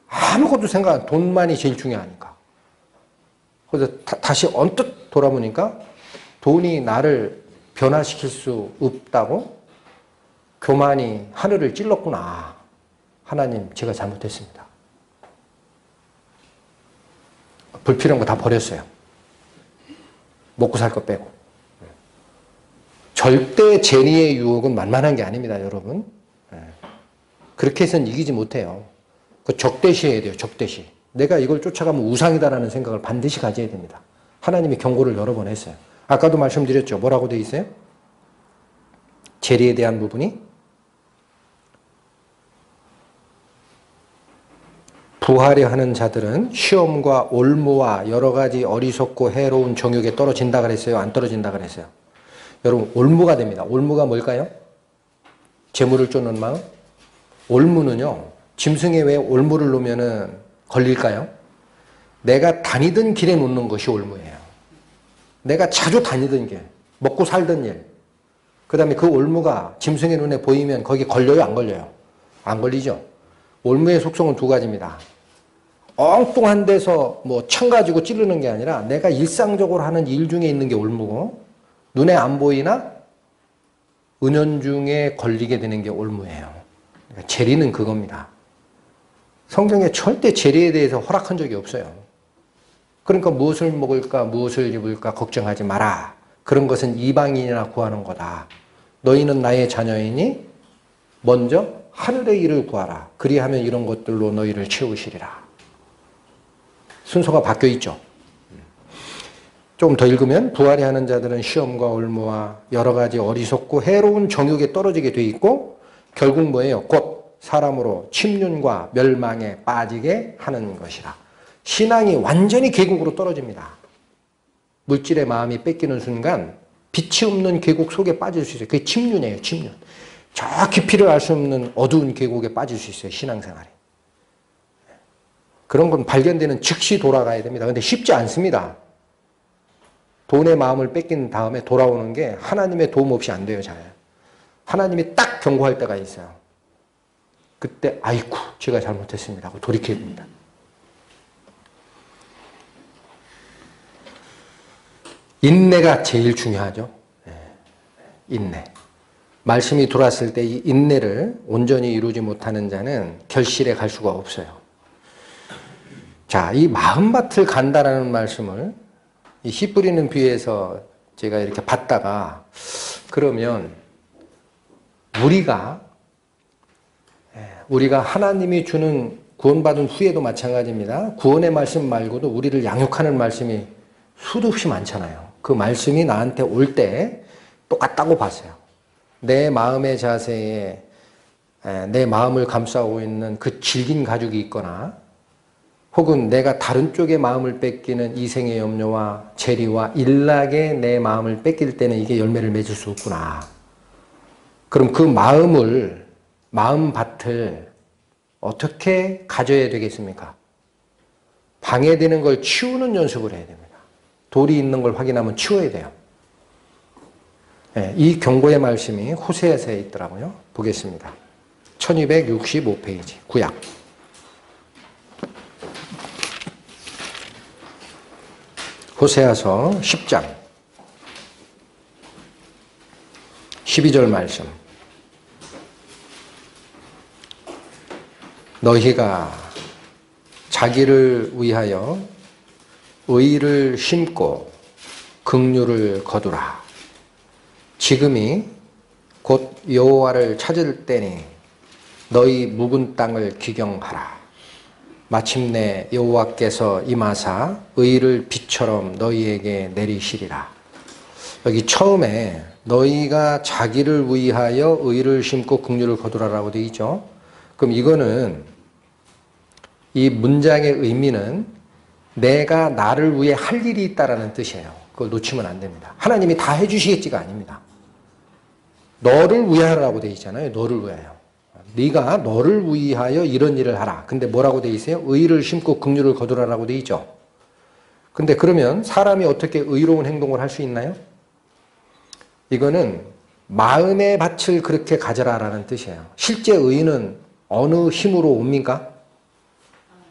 아무것도 생각 안 나요. 돈만이 제일 중요하니까. 그래서 다시 언뜻 돌아보니까 돈이 나를 변화시킬 수 없다고 교만이 하늘을 찔렀구나. 하나님 제가 잘못했습니다. 불필요한 거 다 버렸어요. 먹고 살 거 빼고. 절대 재리의 유혹은 만만한 게 아닙니다, 여러분. 그렇게 해서는 이기지 못해요. 그 적대시해야 돼요, 적대시. 내가 이걸 쫓아가면 우상이다라는 생각을 반드시 가져야 됩니다. 하나님이 경고를 여러 번 했어요. 아까도 말씀드렸죠. 뭐라고 되어 있어요? 재리에 대한 부분이 부하려 하는 자들은 시험과 올무와 여러 가지 어리석고 해로운 정욕에 떨어진다 그랬어요? 안 떨어진다 그랬어요? 여러분, 올무가 됩니다. 올무가 뭘까요? 재물을 쫓는 마음? 올무는요, 짐승에 왜 올무를 놓으면 걸릴까요? 내가 다니던 길에 놓는 것이 올무예요. 내가 자주 다니던 길, 먹고 살던 일, 그 다음에 그 올무가 짐승의 눈에 보이면 거기 걸려요? 안 걸려요? 안 걸리죠? 올무의 속성은 두 가지입니다. 엉뚱한 데서 뭐 창 가지고 찌르는 게 아니라 내가 일상적으로 하는 일 중에 있는 게 올무고 눈에 안 보이나 은연중에 걸리게 되는 게 올무예요. 그러니까 재리는 그겁니다. 성경에 절대 재리에 대해서 허락한 적이 없어요. 그러니까 무엇을 먹을까 무엇을 입을까 걱정하지 마라. 그런 것은 이방인이나 구하는 거다. 너희는 나의 자녀이니 먼저 하늘의 일을 구하라. 그리하면 이런 것들로 너희를 채우시리라. 순서가 바뀌어 있죠. 조금 더 읽으면 부하려 하는 자들은 시험과 올무와 여러 가지 어리석고 해로운 정욕에 떨어지게 돼 있고 결국 뭐예요? 곧 사람으로 침륜과 멸망에 빠지게 하는 것이라. 신앙이 완전히 계곡으로 떨어집니다. 물질의 마음이 뺏기는 순간 빛이 없는 계곡 속에 빠질 수 있어요. 그게 침륜이에요. 침륜. 저 깊이를 알 수 없는 어두운 계곡에 빠질 수 있어요. 신앙생활에. 그런 건 발견되는 즉시 돌아가야 됩니다. 그런데 쉽지 않습니다. 돈의 마음을 뺏긴 다음에 돌아오는 게 하나님의 도움 없이 안 돼요. 잘. 하나님이 딱 경고할 때가 있어요. 그때 아이쿠 제가 잘못했습니다 하고 돌이켜야 됩니다. 인내가 제일 중요하죠. 인내. 말씀이 들어왔을 때 이 인내를 온전히 이루지 못하는 자는 결실에 갈 수가 없어요. 자, 이 마음밭을 간다라는 말씀을 이 씨 뿌리는 비유에서 제가 이렇게 봤다가 그러면 우리가 하나님이 주는 구원받은 후에도 마찬가지입니다. 구원의 말씀 말고도 우리를 양육하는 말씀이 수도 없이 많잖아요. 그 말씀이 나한테 올 때 똑같다고 봤어요. 내 마음의 자세에 내 마음을 감싸고 있는 그 질긴 가죽이 있거나 혹은 내가 다른 쪽의 마음을 뺏기는 이생의 염려와 재리와 일락에 내 마음을 뺏길 때는 이게 열매를 맺을 수 없구나. 그럼 그 마음밭을 어떻게 가져야 되겠습니까? 방해되는 걸 치우는 연습을 해야 됩니다. 돌이 있는 걸 확인하면 치워야 돼요. 이 경고의 말씀이 호세아서에 있더라고요. 보겠습니다. 1265페이지 구약. 호세아서 10장 12절 말씀. 너희가 자기를 위하여 의를 심고 긍휼을 거두라. 지금이 곧 여호와를 찾을 때니 너희 묵은 땅을 기경하라. 마침내 여호와께서 임하사 의를 비처럼 너희에게 내리시리라. 여기 처음에 너희가 자기를 위하여 의를 심고 긍휼을 거두라라고 되어 있죠. 그럼 이거는 이 문장의 의미는 내가 나를 위해 할 일이 있다라는 뜻이에요. 그걸 놓치면 안 됩니다. 하나님이 다 해주시겠지가 아닙니다. 너를 위하여라고 되어 있잖아요. 너를 위하여. 네가 너를 위하여 이런 일을 하라. 근데 뭐라고 되어 있어요? 의를 심고 긍휼을 거두라라고 되어 있죠. 근데 그러면 사람이 어떻게 의로운 행동을 할 수 있나요? 이거는 마음의 밭을 그렇게 가져라라는 뜻이에요. 실제 의는 어느 힘으로 옵니까?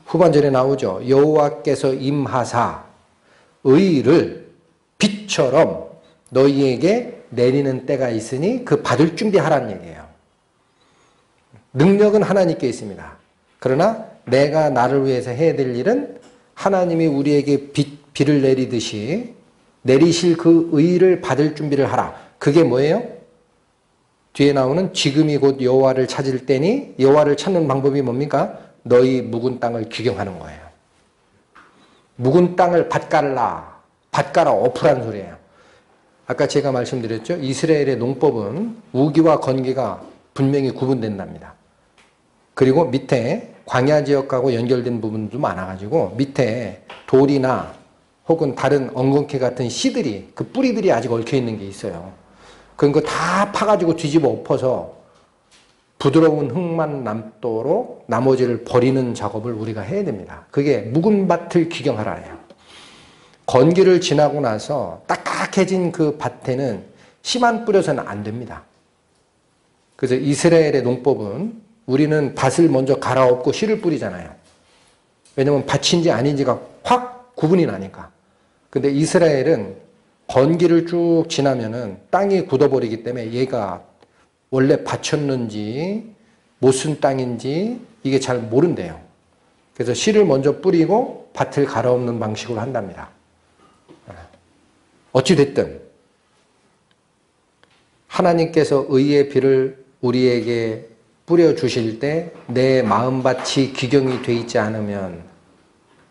후반절에 나오죠. 여호와께서 임하사 의를 빛처럼 너희에게 내리는 때가 있으니 그 받을 준비하라는 얘기예요. 능력은 하나님께 있습니다. 그러나 내가 나를 위해서 해야 될 일은 하나님이 우리에게 비를 내리듯이 내리실 그 의를 받을 준비를 하라. 그게 뭐예요? 뒤에 나오는 지금이 곧 여호와를 찾을 때니 여호와를 찾는 방법이 뭡니까? 너희 묵은 땅을 기경하는 거예요. 묵은 땅을 밭갈라. 밭갈아 엎으라는 소리예요. 아까 제가 말씀드렸죠. 이스라엘의 농법은 우기와 건기가 분명히 구분된답니다. 그리고 밑에 광야 지역하고 연결된 부분도 많아가지고 밑에 돌이나 혹은 다른 엉겅퀴 같은 씨들이 그 뿌리들이 아직 얽혀있는 게 있어요. 그런 거 다 파가지고 뒤집어 엎어서 부드러운 흙만 남도록 나머지를 버리는 작업을 우리가 해야 됩니다. 그게 묵은 밭을 기경하라예요. 건기를 지나고 나서 딱딱해진 그 밭에는 씨만 뿌려서는 안 됩니다. 그래서 이스라엘의 농법은 우리는 밭을 먼저 갈아엎고 씨를 뿌리잖아요. 왜냐면 밭인지 아닌지가 확 구분이 나니까. 근데 이스라엘은 건기를 쭉 지나면은 땅이 굳어버리기 때문에 얘가 원래 밭이었는지 못 쓴 땅인지 이게 잘 모른대요. 그래서 씨를 먼저 뿌리고 밭을 갈아엎는 방식으로 한답니다. 어찌됐든 하나님께서 의의 비를 우리에게 뿌려주실 때 내 마음밭이 기경이 돼 있지 않으면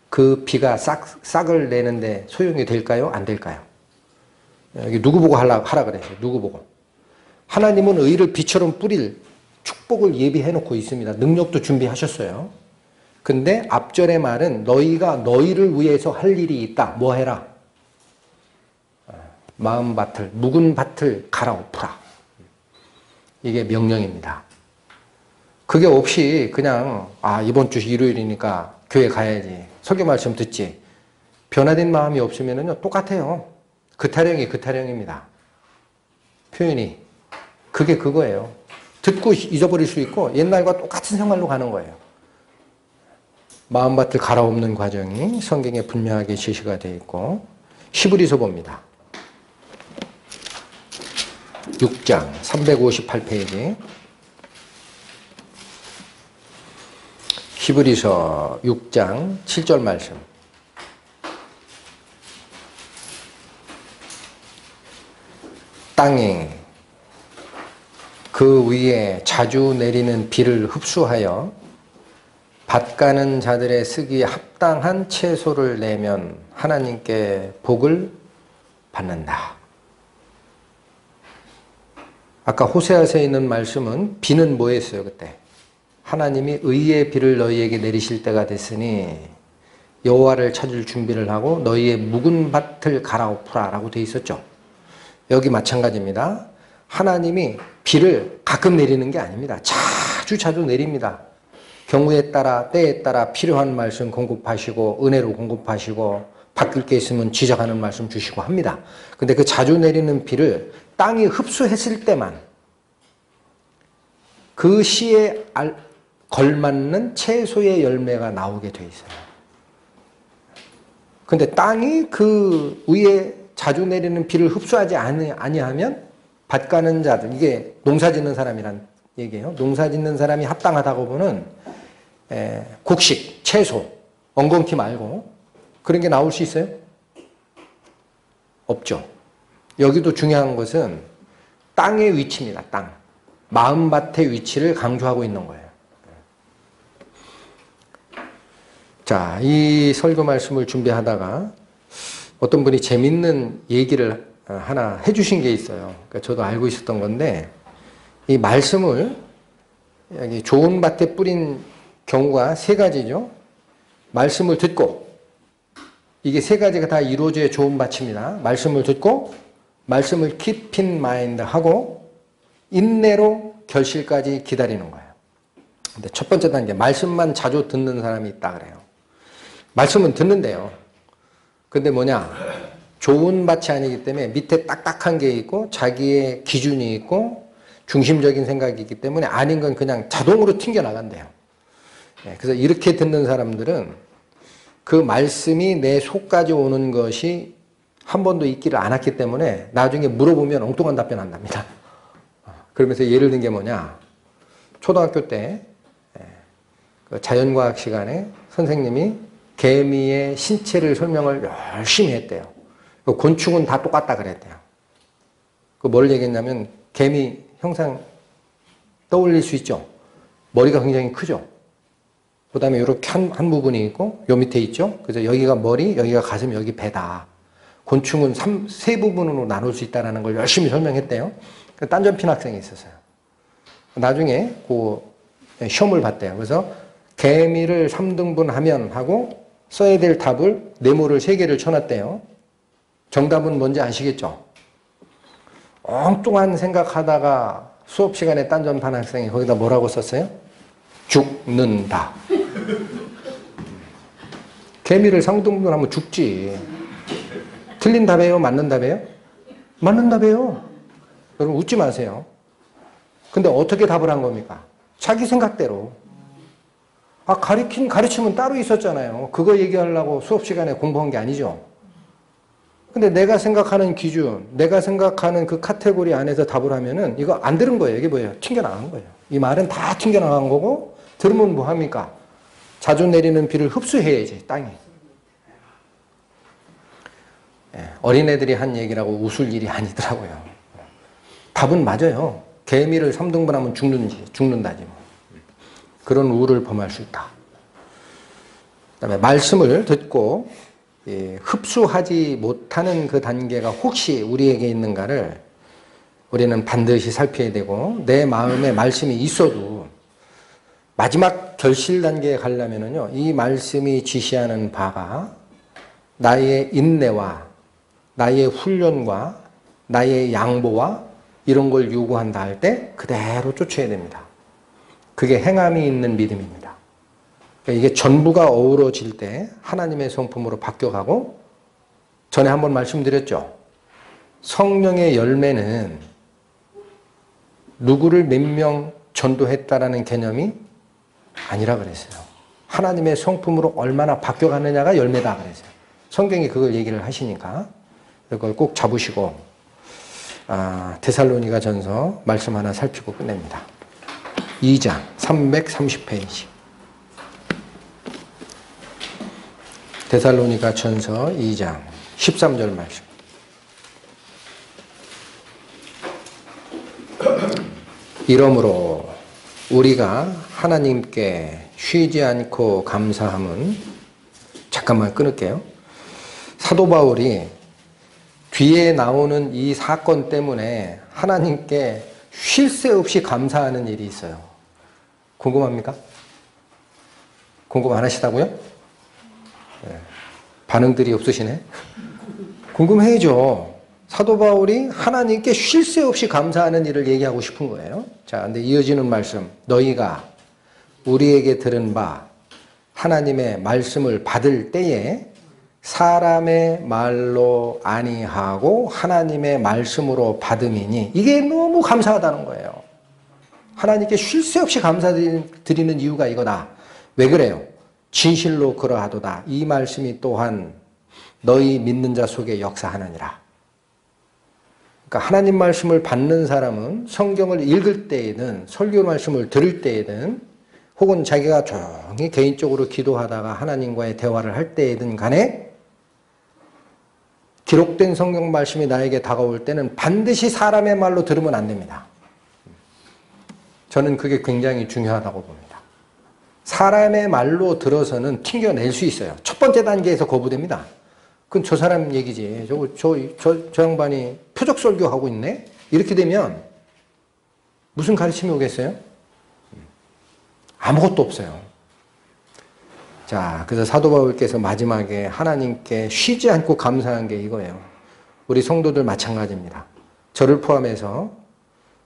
그 비가 싹을 내는데 소용이 될까요? 안 될까요? 여기 누구 보고 하라 그랬어요? 누구 보고? 하나님은 의를 비처럼 뿌릴 축복을 예비해 놓고 있습니다. 능력도 준비하셨어요. 근데 앞절의 말은 너희가 너희를 위해서 할 일이 있다. 뭐 해라? 마음밭을, 묵은 밭을 갈아엎으라. 이게 명령입니다. 그게 없이 그냥 이번 주 일요일이니까 교회 가야지. 설교 말씀 듣지. 변화된 마음이 없으면요 똑같아요. 그 타령입니다. 표현이. 그게 그거예요. 듣고 잊어버릴 수 있고 옛날과 똑같은 생활로 가는 거예요. 마음밭을 갈아엎는 과정이 성경에 분명하게 제시가 되어 있고 히브리서 봅니다. 6장 358페이지 히브리서 6장 7절 말씀. 땅이 그 위에 자주 내리는 비를 흡수하여 밭가는 자들의 쓰기에 합당한 채소를 내면 하나님께 복을 받는다. 아까 호세아서에 있는 말씀은 비는 뭐였어요 그때? 하나님이 의의 비를 너희에게 내리실 때가 됐으니 여호와를 찾을 준비를 하고 너희의 묵은 밭을 갈아엎으라 라고 되어 있었죠. 여기 마찬가지입니다. 하나님이 비를 가끔 내리는 게 아닙니다. 자주 내립니다. 경우에 따라 때에 따라 필요한 말씀 공급하시고 은혜로 공급하시고 바뀔 게 있으면 지적하는 말씀 주시고 합니다. 근데 그 자주 내리는 비를 땅이 흡수했을 때만 그 시에 걸맞는 채소의 열매가 나오게 돼 있어요. 근데 땅이 그 위에 자주 내리는 비를 흡수하지 아니하면 밭 가는 자들, 이게 농사 짓는 사람이란 얘기예요. 농사 짓는 사람이 합당하다고 보는 곡식, 채소, 엉겅퀴 말고 그런 게 나올 수 있어요? 없죠. 여기도 중요한 것은 땅의 위치입니다. 땅. 마음밭의 위치를 강조하고 있는 거예요. 자, 이 설교 말씀을 준비하다가 어떤 분이 재밌는 얘기를 하나 해주신 게 있어요. 그러니까 저도 알고 있었던 건데, 이 말씀을 여기 좋은 밭에 뿌린 경우가 세 가지죠. 말씀을 듣고, 이게 세 가지가 다 이루어져야 좋은 밭입니다. 말씀을 듣고, 말씀을 keep in mind 하고, 인내로 결실까지 기다리는 거예요. 근데 첫 번째 단계, 말씀만 자주 듣는 사람이 있다 그래요. 말씀은 듣는데요. 근데 뭐냐? 좋은 밭이 아니기 때문에 밑에 딱딱한 게 있고, 자기의 기준이 있고, 중심적인 생각이 있기 때문에 아닌 건 그냥 자동으로 튕겨나간대요. 그래서 이렇게 듣는 사람들은 그 말씀이 내 속까지 오는 것이 한 번도 있기를 않았기 때문에 나중에 물어보면 엉뚱한 답변 한답니다. 그러면서 예를 든 게 뭐냐? 초등학교 때 자연과학 시간에 선생님이 개미의 신체를 설명을 열심히 했대요. 곤충은 다 똑같다 그랬대요. 뭘 얘기했냐면 개미 형상 떠올릴 수 있죠? 머리가 굉장히 크죠? 그 다음에 이렇게 한 부분이 있고 요 밑에 있죠? 그래서 여기가 머리, 여기가 가슴, 여기 배다. 곤충은 세 부분으로 나눌 수 있다는 걸 열심히 설명했대요. 딴전핀 학생이 있었어요. 나중에 그 시험을 봤대요. 그래서 개미를 3등분 하면 하고 써야 될 답을 네모를 3개를 쳐놨대요. 정답은 뭔지 아시겠죠? 엉뚱한 생각하다가 수업 시간에 딴전판 학생이 거기다 뭐라고 썼어요? 죽는다. 개미를 3등분 하면 죽지. 틀린 답이에요? 맞는 답이에요? 맞는 답이에요. 여러분 웃지 마세요. 근데 어떻게 답을 한 겁니까? 자기 생각대로. 가르침은 따로 있었잖아요. 그거 얘기하려고 수업 시간에 공부한 게 아니죠. 근데 내가 생각하는 기준, 내가 생각하는 그 카테고리 안에서 답을 하면은 이거 안 들은 거예요. 이게 뭐예요? 튕겨나간 거예요. 이 말은 다 튕겨나간 거고, 들으면 뭐 합니까? 자주 내리는 비를 흡수해야지, 땅이. 어린애들이 한 얘기라고 웃을 일이 아니더라고요. 답은 맞아요. 개미를 3등분 하면 죽는다지 뭐. 그런 우를 범할 수 있다. 그다음에 말씀을 듣고 흡수하지 못하는 그 단계가 혹시 우리에게 있는가를 우리는 반드시 살펴야 되고, 내 마음에 말씀이 있어도 마지막 결실 단계에 가려면은요, 이 말씀이 지시하는 바가 나의 인내와 나의 훈련과 나의 양보와 이런 걸 요구한다 할 때 그대로 쫓아야 됩니다. 그게 행함이 있는 믿음입니다. 그러니까 이게 전부가 어우러질 때 하나님의 성품으로 바뀌어가고, 전에 한번 말씀드렸죠. 성령의 열매는 누구를 몇 명 전도했다라는 개념이 아니라 그랬어요. 하나님의 성품으로 얼마나 바뀌어가느냐가 열매다 그랬어요. 성경이 그걸 얘기를 하시니까 그걸 꼭 잡으시고, 데살로니가 전서 말씀 하나 살피고 끝냅니다. 2장 330페이지. 데살로니가 전서 2장 13절 말씀. 이러므로 우리가 하나님께 쉬지 않고 감사함은, 잠깐만 끊을게요. 사도 바울이 뒤에 나오는 이 사건 때문에 하나님께 쉴 새 없이 감사하는 일이 있어요. 궁금합니까? 궁금 안 하시다고요? 네. 반응들이 없으시네. 궁금해야죠. 사도 바울이 하나님께 쉴 새 없이 감사하는 일을 얘기하고 싶은 거예요. 자, 근데 이어지는 말씀. 너희가 우리에게 들은 바 하나님의 말씀을 받을 때에 사람의 말로 아니하고 하나님의 말씀으로 받음이니, 이게 너무 감사하다는 거예요. 하나님께 쉴 새 없이 감사드리는 이유가 이거다. 왜 그래요? 진실로 그러하도다. 이 말씀이 또한 너희 믿는 자 속에 역사하느니라. 그러니까 하나님 말씀을 받는 사람은 성경을 읽을 때에든 설교 말씀을 들을 때에든 혹은 자기가 조용히 개인적으로 기도하다가 하나님과의 대화를 할 때에든 간에 기록된 성경 말씀이 나에게 다가올 때는 반드시 사람의 말로 들으면 안 됩니다. 저는 그게 굉장히 중요하다고 봅니다. 사람의 말로 들어서는 튕겨낼 수 있어요. 첫 번째 단계에서 거부됩니다. 그건 저 사람 얘기지. 저 양반이 표적 설교하고 있네? 이렇게 되면 무슨 가르침이 오겠어요? 아무것도 없어요. 자, 그래서 사도 바울께서 마지막에 하나님께 쉬지 않고 감사한 게 이거예요. 우리 성도들 마찬가지입니다. 저를 포함해서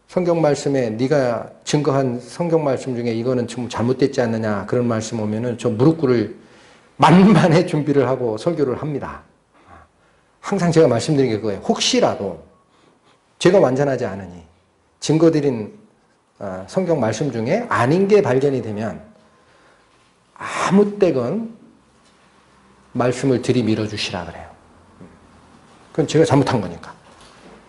성경 말씀에 네가 증거한 성경 말씀 중에 이거는 좀 잘못됐지 않느냐 그런 말씀 오면은 저 무릎 꿇을 만반의 준비를 하고 설교를 합니다. 항상 제가 말씀드린 게 그거예요. 혹시라도 제가 완전하지 않으니 증거드린 성경 말씀 중에 아닌 게 발견이 되면 아무 때건 말씀을 들이밀어 주시라 그래요. 그건 제가 잘못한 거니까.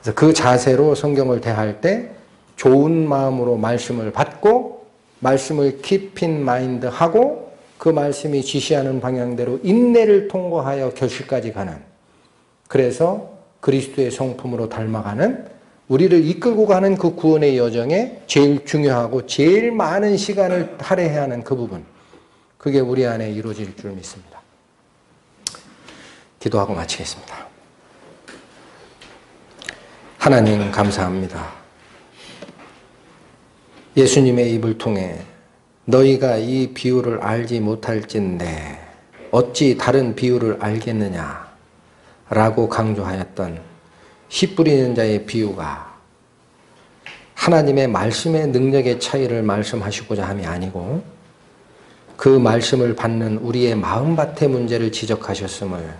그래서 그 자세로 성경을 대할 때 좋은 마음으로 말씀을 받고 말씀을 keep in mind 하고 그 말씀이 지시하는 방향대로 인내를 통과하여 결실까지 가는, 그래서 그리스도의 성품으로 닮아가는, 우리를 이끌고 가는 그 구원의 여정에 제일 중요하고 제일 많은 시간을 할애해야 하는 그 부분, 그게 우리 안에 이루어질 줄 믿습니다. 기도하고 마치겠습니다. 하나님 감사합니다. 예수님의 입을 통해 너희가 이 비유를 알지 못할진대 어찌 다른 비유를 알겠느냐 라고 강조하였던 씨 뿌리는 자의 비유가 하나님의 말씀의 능력의 차이를 말씀하시고자 함이 아니고 그 말씀을 받는 우리의 마음밭의 문제를 지적하셨음을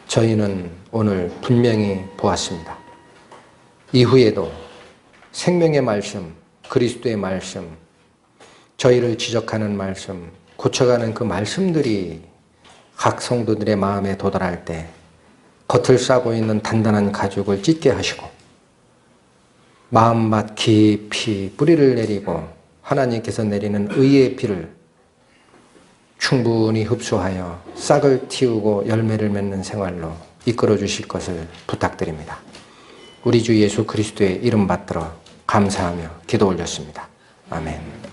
저희는 오늘 분명히 보았습니다. 이후에도 생명의 말씀, 그리스도의 말씀, 저희를 지적하는 말씀, 고쳐가는 그 말씀들이 각 성도들의 마음에 도달할 때 겉을 싸고 있는 단단한 가죽을 찢게 하시고 마음밭 깊이 뿌리를 내리고 하나님께서 내리는 의의 비를 충분히 흡수하여 싹을 틔우고 열매를 맺는 생활로 이끌어 주실 것을 부탁드립니다. 우리 주 예수 그리스도의 이름 받들어 감사하며 기도 올렸습니다. 아멘.